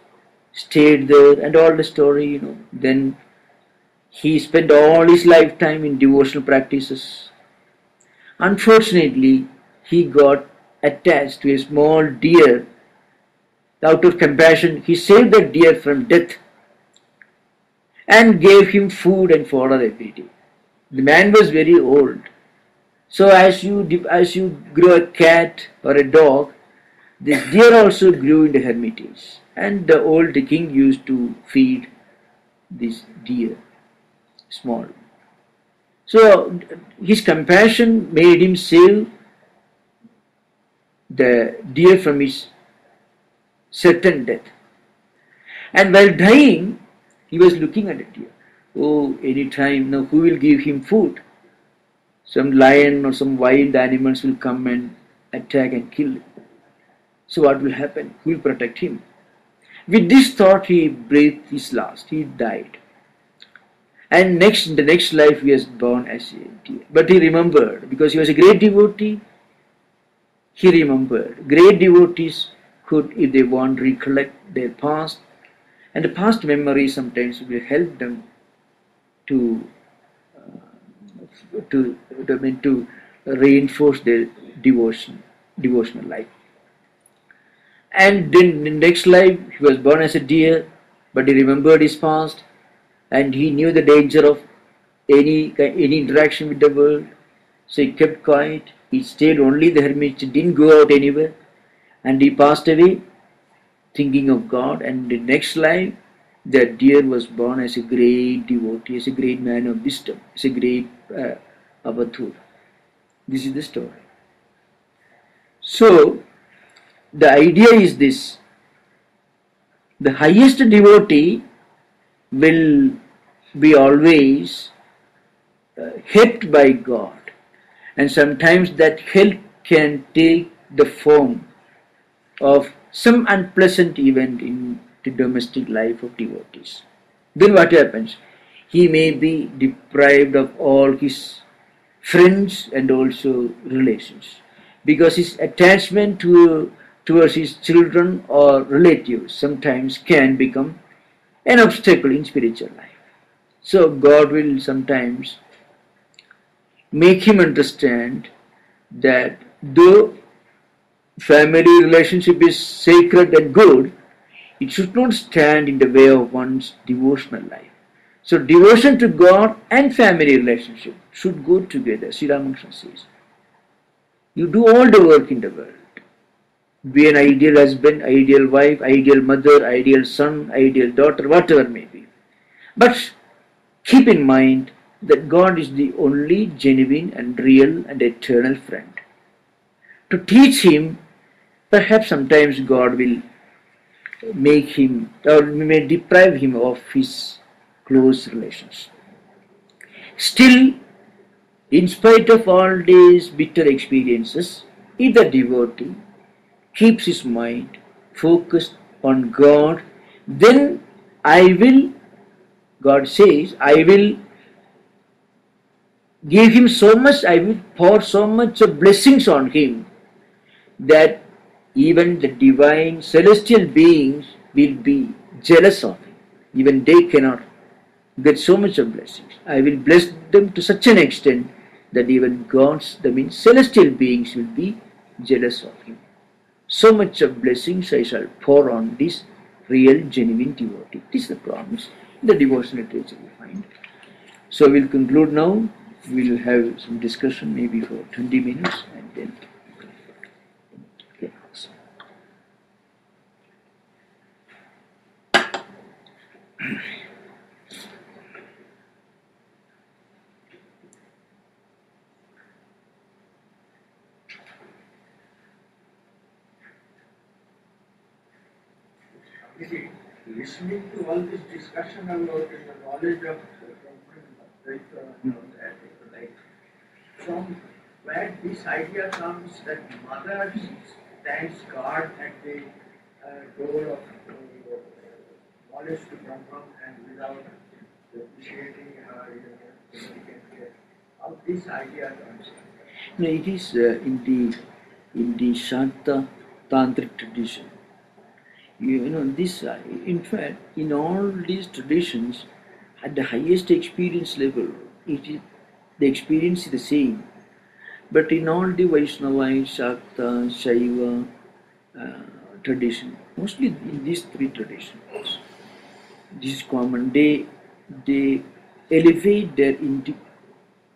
Speaker 1: stayed there, and all the story, Then he spent all his lifetime in devotional practices. Unfortunately, he got attached to a small deer. Out of compassion, he saved that deer from death and gave him food and fodder every day. The man was very old. So as you grow a cat or a dog, this deer also grew in the hermitage. And the old king used to feed this deer, small. So his compassion made him save the deer from his certain death. And while dying, he was looking at it here. Oh, any time now, who will give him food? Some lion or some wild animals will come and attack and kill him. So what will happen? Who will protect him? With this thought, he breathed his last. He died. And in the next life, he was born as a deer. But he remembered, because he was a great devotee, he remembered. Great devotees could, if they want, recollect their past. And the past memories sometimes will help them to reinforce their devotional life. And then in the next life, he was born as a deer, but he remembered his past, and he knew the danger of any interaction with the world. So he kept quiet. He stayed only the hermit, didn't go out anywhere, and he passed away thinking of God. And in the next life, that deer was born as a great devotee, as a great man of wisdom, as a great avatar. This is the story. So, the idea is this: the highest devotee will be always helped by God, and sometimes that help can take the form of some unpleasant event in the domestic life of devotees. Then what happens? He may be deprived of all his friends and also relations, because his attachment towards his children or relatives sometimes can become an obstacle in spiritual life. So God will sometimes make him understand that though family relationship is sacred and good, it should not stand in the way of one's devotional life. So devotion to God and family relationship should go together. Sri Ramakrishna says, you do all the work in the world. Be an ideal husband, ideal wife, ideal mother, ideal son, ideal daughter, whatever may be. But keep in mind that God is the only genuine and real and eternal friend. To teach him, perhaps sometimes God will make him or may deprive him of his close relations. Still, in spite of all these bitter experiences, if the devotee keeps his mind focused on God, then God says, I will give him so much, I will pour so much of blessings on him that even the divine celestial beings will be jealous of him. Even they cannot get so much of blessings. I will bless them to such an extent that even celestial beings will be jealous of him. So much of blessings I shall pour on this real, genuine devotee. This is the promise in the devotional literature we find. So we'll conclude now. We'll have some discussion maybe for 20 minutes and then. Okay.
Speaker 2: Listening to all this discussion about the knowledge of from where this idea comes that mother stands guard at the door of knowledge to Brahman, and without appreciating her, nobody can get. How this idea comes?
Speaker 1: No, it is in the Shanta Tantric tradition. This, in fact, in all these traditions, at the highest experience level, the experience is the same. But in all the Vaishnava, Shakta, Shaiva tradition, mostly in these three traditions, this is common. They elevate their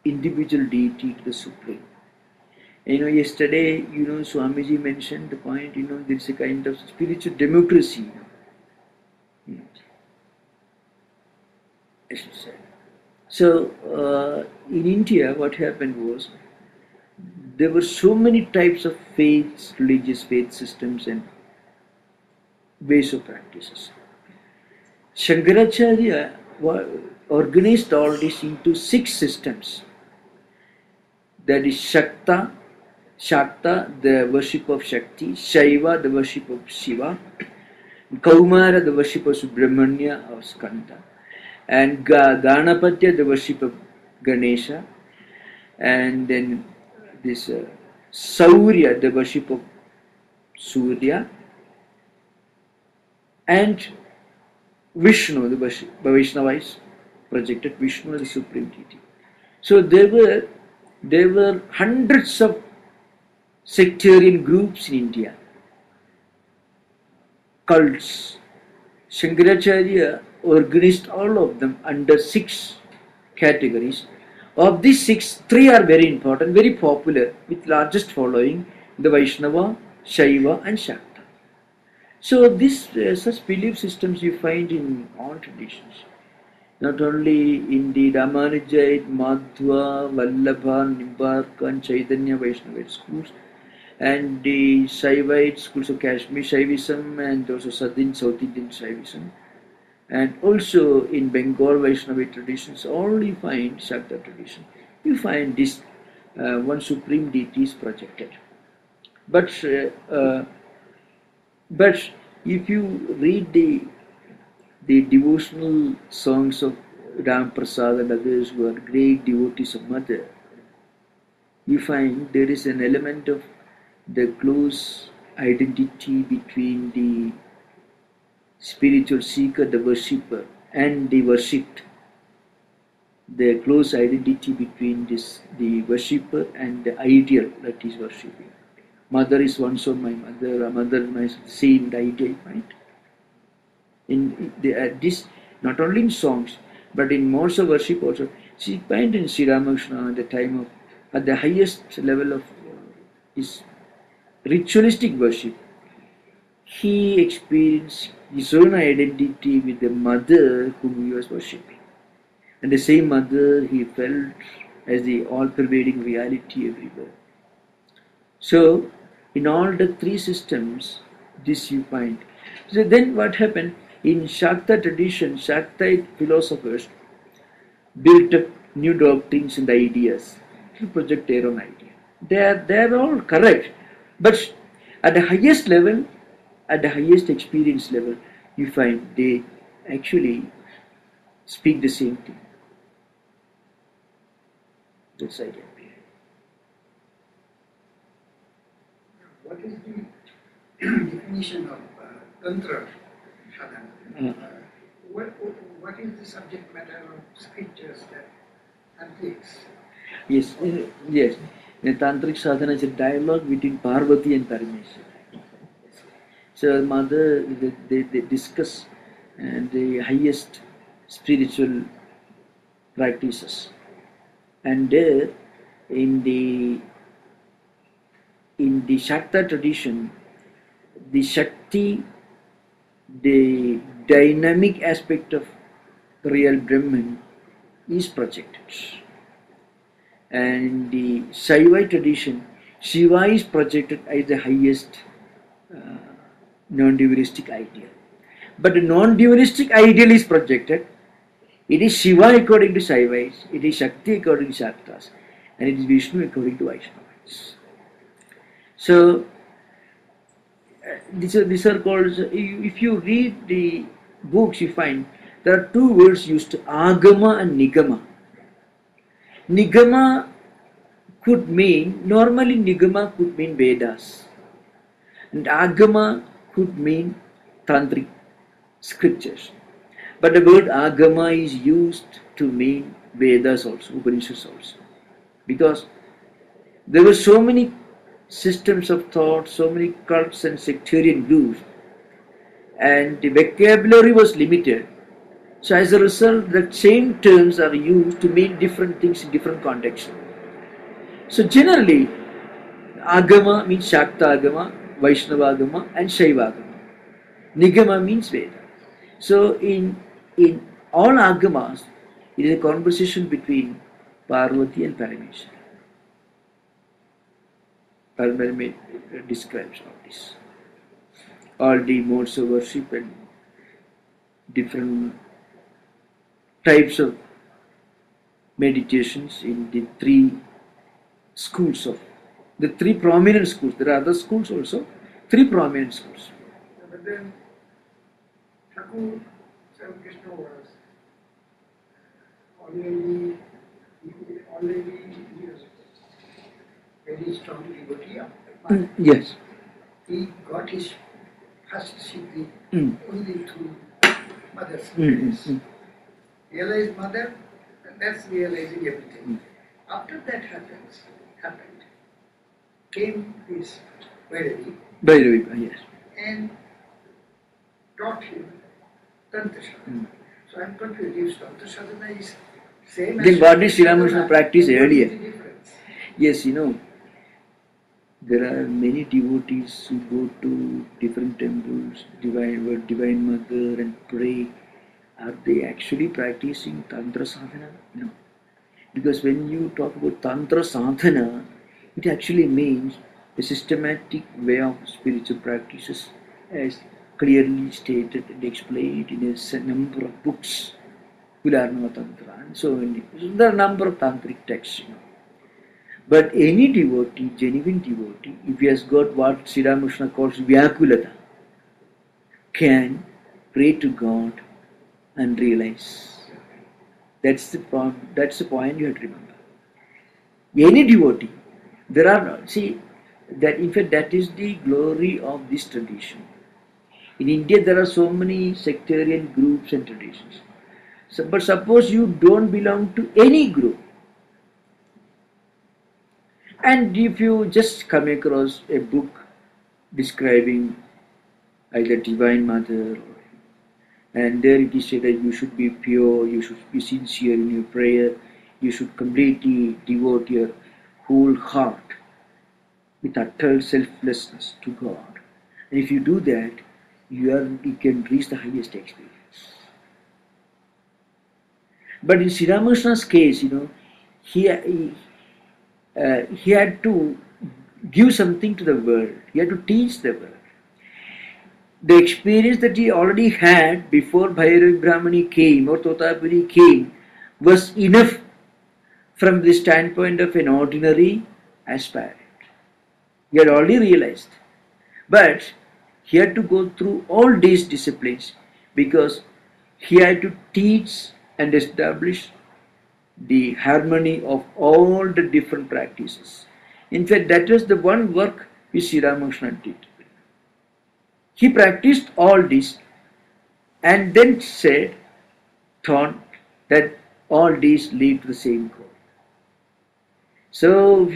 Speaker 1: individual deity to the supreme. Yesterday, Swamiji mentioned the point, there is a kind of spiritual democracy. As you said. So, in India, what happened was, there were so many types of faiths, religious faith systems and ways of practices. Shankaracharya organized all this into 6 systems. That is Shakta, the worship of Shakti; Shaiva, the worship of Shiva; Kaumara, the worship of Subramanya or Skanda; and Ganapatya, the worship of Ganesha; and then this Saurya, the worship of Surya; and Vishnu, the worship by Vaishnavas projected Vishnu as the supreme deity. So there were hundreds of sectarian groups in India, cults. Shankaracharya organized all of them under 6 categories. Of these 6, 3 are very important, very popular, with largest following: the Vaishnava, Shaiva, and Shakta. So this such belief systems you find in all traditions, not only in the Ramanujayite, Madhva, Vallabha, Nimbarka, and Chaitanya Vaishnavite schools, and the Shaivite schools of Kashmir Shaivism, and also South Indian Shaivism, and also in Bengal Vaishnavite traditions. All you find Shakta tradition, you find this one supreme deity is projected. But if you read the devotional songs of Ram Prasad and others who are great devotees of Mother, you find there is an element of the close identity between the spiritual seeker, the worshipper, and the worshipped. The close identity between the worshipper and the ideal that is worshipping. Mother is once on my mother, a mother is my same idea, right? This not only in songs, but in modes of worship also. She find in Sri Ramakrishna at the time of, at the highest level of his ritualistic worship, he experienced his own identity with the mother whom he was worshipping. And the same mother he felt as the all-pervading reality everywhere. So, in all the 3 systems, this you find. So then what happened? In Shakta tradition, Shaktite philosophers built up new doctrines and ideas to project their own idea. They are all correct, but at the highest level, at the highest experience level, you find they actually speak the same thing. That's idea.
Speaker 2: What is the definition of Tantra sadhana? What is the subject matter of scriptures that tantrics?
Speaker 1: Yes. The tantric sadhana is a dialogue between Parvati and Parameshwara. So mother, they discuss the highest spiritual practices, and there in the Shakta tradition, the Shakti, the dynamic aspect of the real Brahman is projected. And in the Shaivite tradition, Shiva is projected as the highest non-dualistic ideal. But the non-dualistic ideal is projected. It is Shiva according to Shaivites, it is Shakti according to Shaktas, and it is Vishnu according to Vaishnavites. So, these are called, if you read the books, you find there are 2 words used, Agama and Nigama. Nigama could mean, normally Nigama could mean Vedas, and Agama could mean Tantric scriptures. But the word Agama is used to mean Vedas also, Upanishads also, because there were so many systems of thought, so many cults and sectarian groups, and the vocabulary was limited. So as a result, the same terms are used to mean different things in different contexts. So generally, Agama means Shakta Agama, Vaishnava Agama, and Shaiva Agama. Nigama means Veda. So in all Agamas, it is a conversation between Parvati and Parameshwara. Parameshwara describes all this, all the modes of worship, and different types of meditations in the three schools of the three prominent schools. There are other schools also, three prominent schools.
Speaker 2: But then Thakur Sri Ramakrishna was already he was very strong devotee of Mother.
Speaker 1: Yes.
Speaker 2: He got his first siddhi only through Mother's
Speaker 1: Mm-hmm.
Speaker 2: grace. Realize Mother, and that's realizing everything. After that happened, came this Vairavi
Speaker 1: Bhairavi, yes.
Speaker 2: and taught him Tantra Sadhana. So I'm confused. If Tantra Sadhana is same
Speaker 1: Then
Speaker 2: as
Speaker 1: what did Sri Ramakrishna
Speaker 2: Sadhana,
Speaker 1: practice
Speaker 2: then what is
Speaker 1: earlier?
Speaker 2: the difference?
Speaker 1: Yes, there are many devotees who go to different temples, Divine Mother and pray. Are they actually practicing Tantra Sadhana? No. Because when you talk about Tantra Sadhana, it actually means a systematic way of spiritual practices as clearly stated and explained in a number of books, Vilarnava Tantra and so many. There are a number of tantric texts. But any devotee, genuine devotee, if he has got what Sri Ramakrishna calls Vyakulata, can pray to God and realize. That's the point you have to remember. Any devotee, there are, see, that in fact that is the glory of this tradition. In India there are so many sectarian groups and traditions. So, but suppose you don't belong to any group, and if you just come across a book describing either Divine Mother, and there it is said that you should be pure, you should be sincere in your prayer, you should completely devote your whole heart with utter selflessness to God. And if you do that, you can reach the highest experience. But in Sri Ramakrishna's case, he had to give something to the world. He had to teach the world. The experience that he already had before Bhairavi Brahmani came or Totapuri came was enough from the standpoint of an ordinary aspirant. He had already realized. But he had to go through all these disciplines because he had to teach and establish the harmony of all the different practices. In fact, that was the one work which Sri Ramakrishna did. He practiced all this and then taught that all these lead to the same goal. So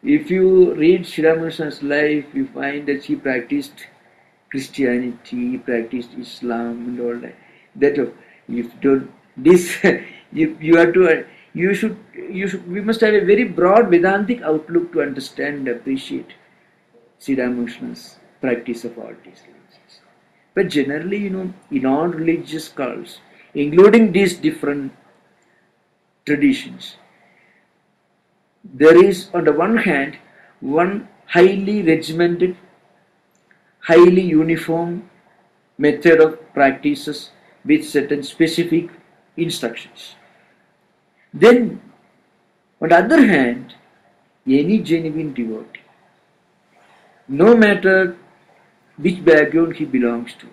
Speaker 1: if you read Sri Ramakrishna's life, you find that he practiced Christianity, he practiced Islam and all that. We must have a very broad Vedantic outlook to understand and appreciate Sri Ramakrishna's practice of all these religions. But generally, in all religious cults, including these different traditions, there is on the one hand one highly regimented, highly uniform method of practices with certain specific instructions. Then, on the other hand, any genuine devotee, no matter which background he belongs to,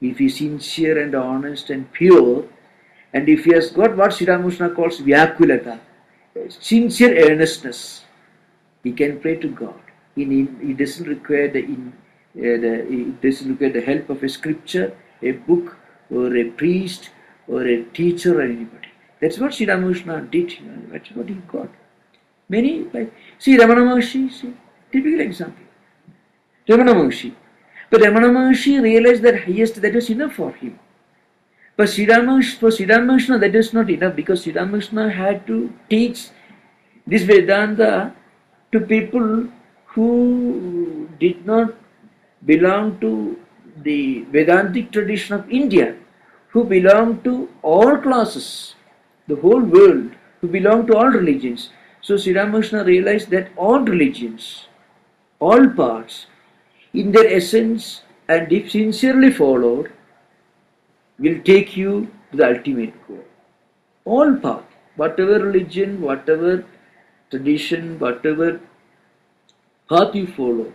Speaker 1: if he is sincere and honest and pure, and if he has got what Sri Ramakrishna calls Vyakulata, sincere earnestness, he can pray to God. He doesn't require the help of a scripture, a book, or a priest, or a teacher, or anybody. That's what Sri Ramakrishna did. That's what he got. Many, see Ramana Maharshi, typical example. Ramana Maharshi. But Ramana Maharshi realized that highest, that was enough for him. But for Sri Ramakrishna, that is not enough, because Sri Ramakrishna had to teach this Vedanta to people who did not belong to the Vedantic tradition of India, who belong to all classes, the whole world, who belong to all religions. So Sri Ramakrishna realized that all religions, all paths, in their essence and if sincerely followed, will take you to the ultimate goal. All path, whatever religion, whatever tradition, whatever path you follow,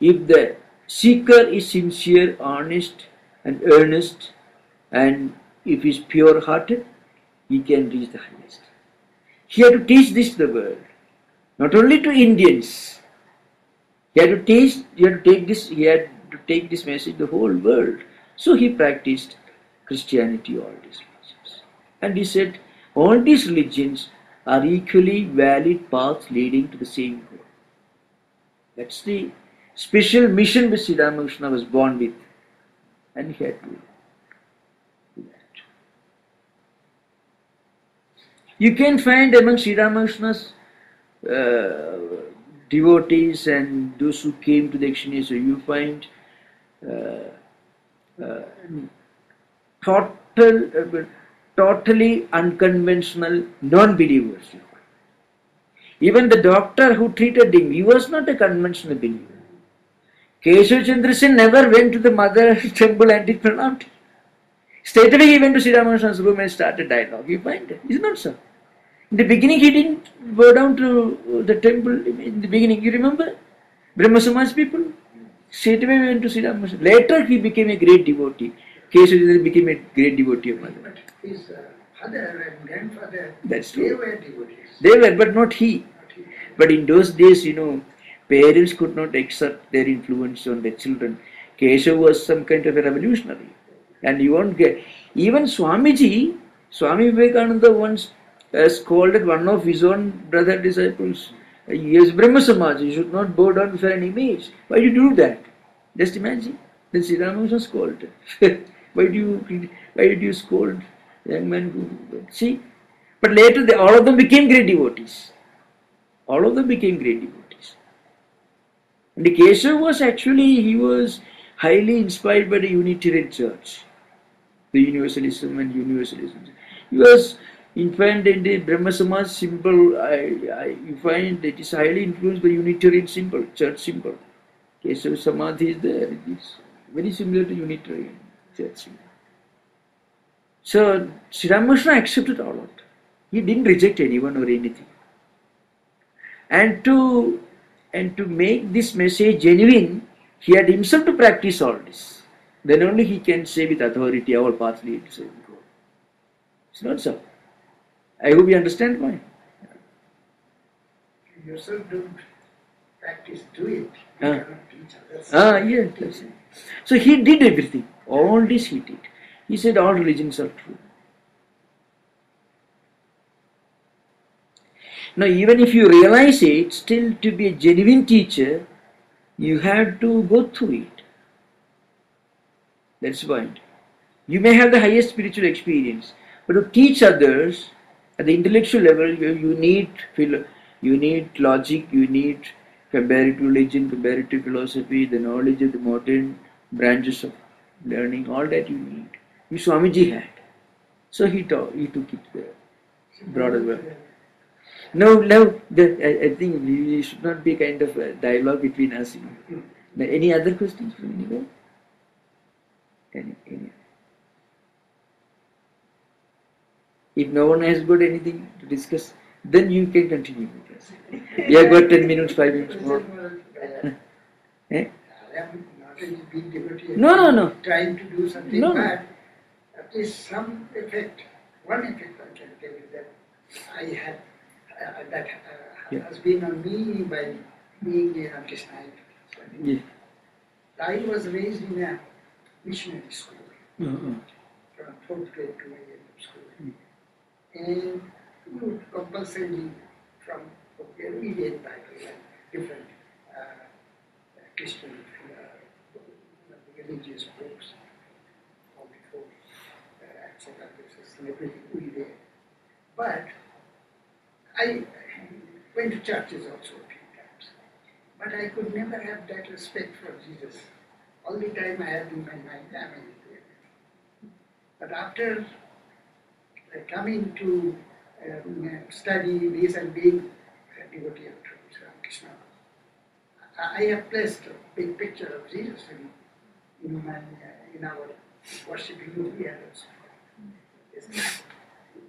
Speaker 1: if the seeker is sincere, honest, and earnest, and if he is pure hearted, he can reach the highest. He had to teach this to the world, not only to Indians. He had to take this message to the whole world. So he practiced Christianity, all these religions. And he said, all these religions are equally valid paths leading to the same goal. That's the special mission which Sri Ramakrishna was born with. And he had to do that. You can find among Sri Ramakrishna's devotees and those who came to the ex-acharya, you find totally unconventional non-believers. Even the doctor who treated him, he was not a conventional believer. Keshav Chandra Sen never went to the mother temple and did pranam. Straight away he went to Sri Ramakrishna's room and started dialogue. You find it. Is it not so? In the beginning he didn't go down to the temple. In the beginning, you remember? Brahma Samaj people? Straight away went to Sri Ramakrishna. Later he became a great devotee. Keshav Chandra became a great devotee of mother.
Speaker 2: But his father and grandfather,
Speaker 1: That's
Speaker 2: they
Speaker 1: true.
Speaker 2: were devotees.
Speaker 1: They were, but not he. But in those days, parents could not exert their influence on their children. Keshav was some kind of a revolutionary. And you won't get... Even Swami Vivekananda once scolded one of his own brother disciples. He is Brahma Samaj, you should not bow down before an image. Why do you do that? Just imagine. Then Sri Ramakrishna scolded. Why did you scold young man who... See? But later all of them became great devotees. All of them became great devotees. And the Keshav was he was highly inspired by the Unitarian Church. The Universalism and Universalism. He was, in fact, in the Brahma Samaj symbol, you find it is highly influenced by Unitarian symbol, church symbol. Keshav Samadhi is there. It is very similar to Unitarian church symbol. So, Sri Ramakrishna accepted all of it. He didn't reject anyone or anything. And to make this message genuine, he had himself to practice all this. Then only he can say with authority, all paths lead to same goal. It's not so. I hope you understand why.
Speaker 2: You yourself don't practice, do it. You cannot teach others.
Speaker 1: Yes. So he did everything. All this he did. He said all religions are true. Now, even if you realize it, still to be a genuine teacher, you have to go through it. That's the point. You may have the highest spiritual experience, but to teach others at the intellectual level, you need logic, you need comparative religion, comparative philosophy, the knowledge of the modern branches of learning, all that you need. Swamiji had. So he took it there. Broader world. No, I think we should not be kind of a dialogue between us. Now, any other questions from anyone? Any? If no one has got anything to discuss, then you can continue with us. We have got 10 minutes, 5 minutes more.
Speaker 2: I am not a big devotee.
Speaker 1: No.
Speaker 2: Trying to do something bad. At least some effect, one effect I can tell you that I had. That has been on me by being a Ramakrishnaite.
Speaker 1: Yeah.
Speaker 2: I was raised in a missionary school from 4th grade to 8th school. And we would compulsorily from every day Bible and different Christian religious books, all before ex-acharya and everything we did. But I went to churches also a few times, but I could never have that respect for Jesus. All the time I had in my mind, but after coming to study this and being a devotee of Sri Ramakrishna, I have placed a big picture of Jesus in our worshipping the others.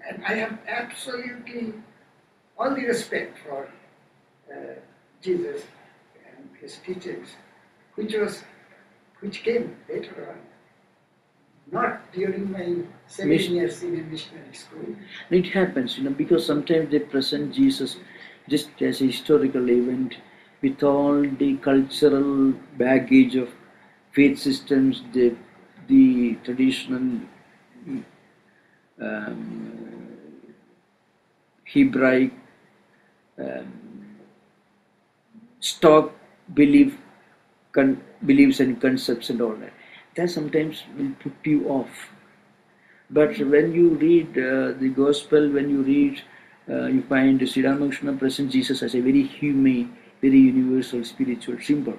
Speaker 2: And I have absolutely all the respect for Jesus and his teachings, which came later on, not during my 7 years in a missionary school.
Speaker 1: It happens, because sometimes they present Jesus just as a historical event with all the cultural baggage of faith systems, the traditional Hebraic stock beliefs and concepts and all that. That sometimes will put you off. But when you read the Gospel, when you read, you find Sri Ramakrishna presents Jesus as a very humane, very universal spiritual symbol.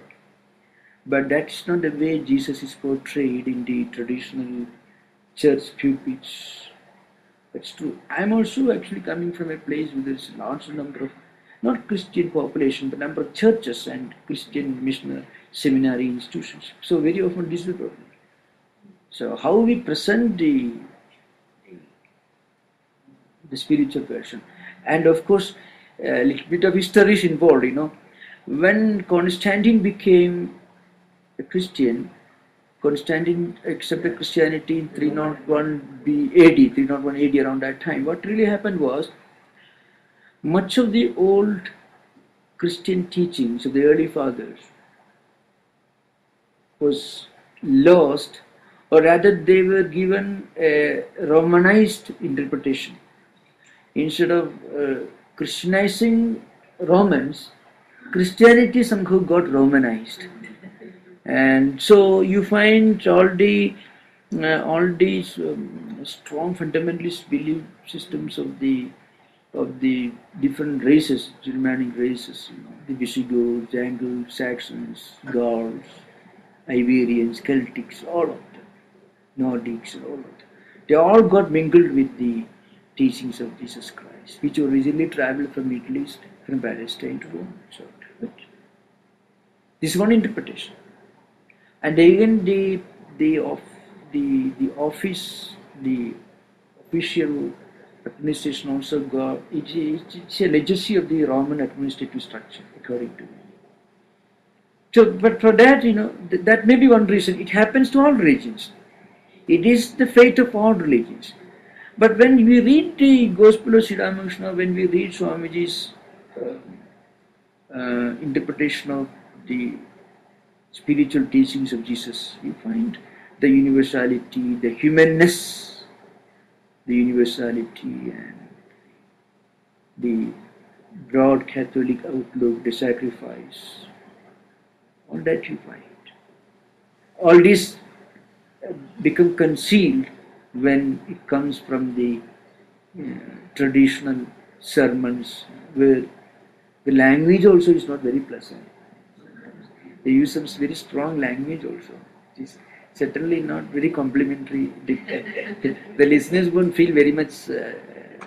Speaker 1: But that's not the way Jesus is portrayed in the traditional church pulpits. That's true. I'm also actually coming from a place where there's a large number of, not Christian population, but number of churches and Christian missionary seminary institutions. So very often this is the problem. So how we present the spiritual version, and of course a little bit of history is involved. When Constantine became a Christian, Constantine accepted Christianity in 301 AD, 301 AD, around that time. What really happened was, much of the old Christian teachings of the early fathers was lost, or rather they were given a Romanized interpretation. Instead of Christianizing Romans, Christianity somehow got Romanized. And so you find all these strong fundamentalist belief systems of the different races, Germanic races, the Visigoths, Angles, Saxons, Gauls, Iberians, Celtics, all of them, Nordics, all of them. They all got mingled with the teachings of Jesus Christ, which originally traveled from Middle East, from Palestine to Rome. So, this is one interpretation. And even the office, the official administration also got, it's a legacy of the Roman administrative structure, according to me. So, but for that, that may be one reason. It happens to all religions. It is the fate of all religions. But when we read the Gospel of Sri Ramakrishna, when we read Swamiji's interpretation of the spiritual teachings of Jesus, you find the universality, the humanness, the universality, and the broad Catholic outlook, the sacrifice, all that you find. All this become concealed when it comes from the traditional sermons, where the language also is not very pleasant. They use some very strong language also. It is certainly not very complimentary. The listeners won't feel very much that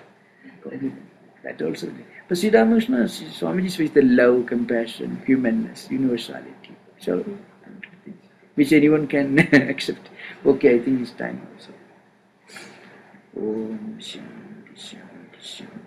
Speaker 1: also. But Sri Ramakrishna, Swamiji speaks the love, compassion, humanness, universality. So, which anyone can accept. Okay, I think it's time also. Om Shanti Shanti Shanti.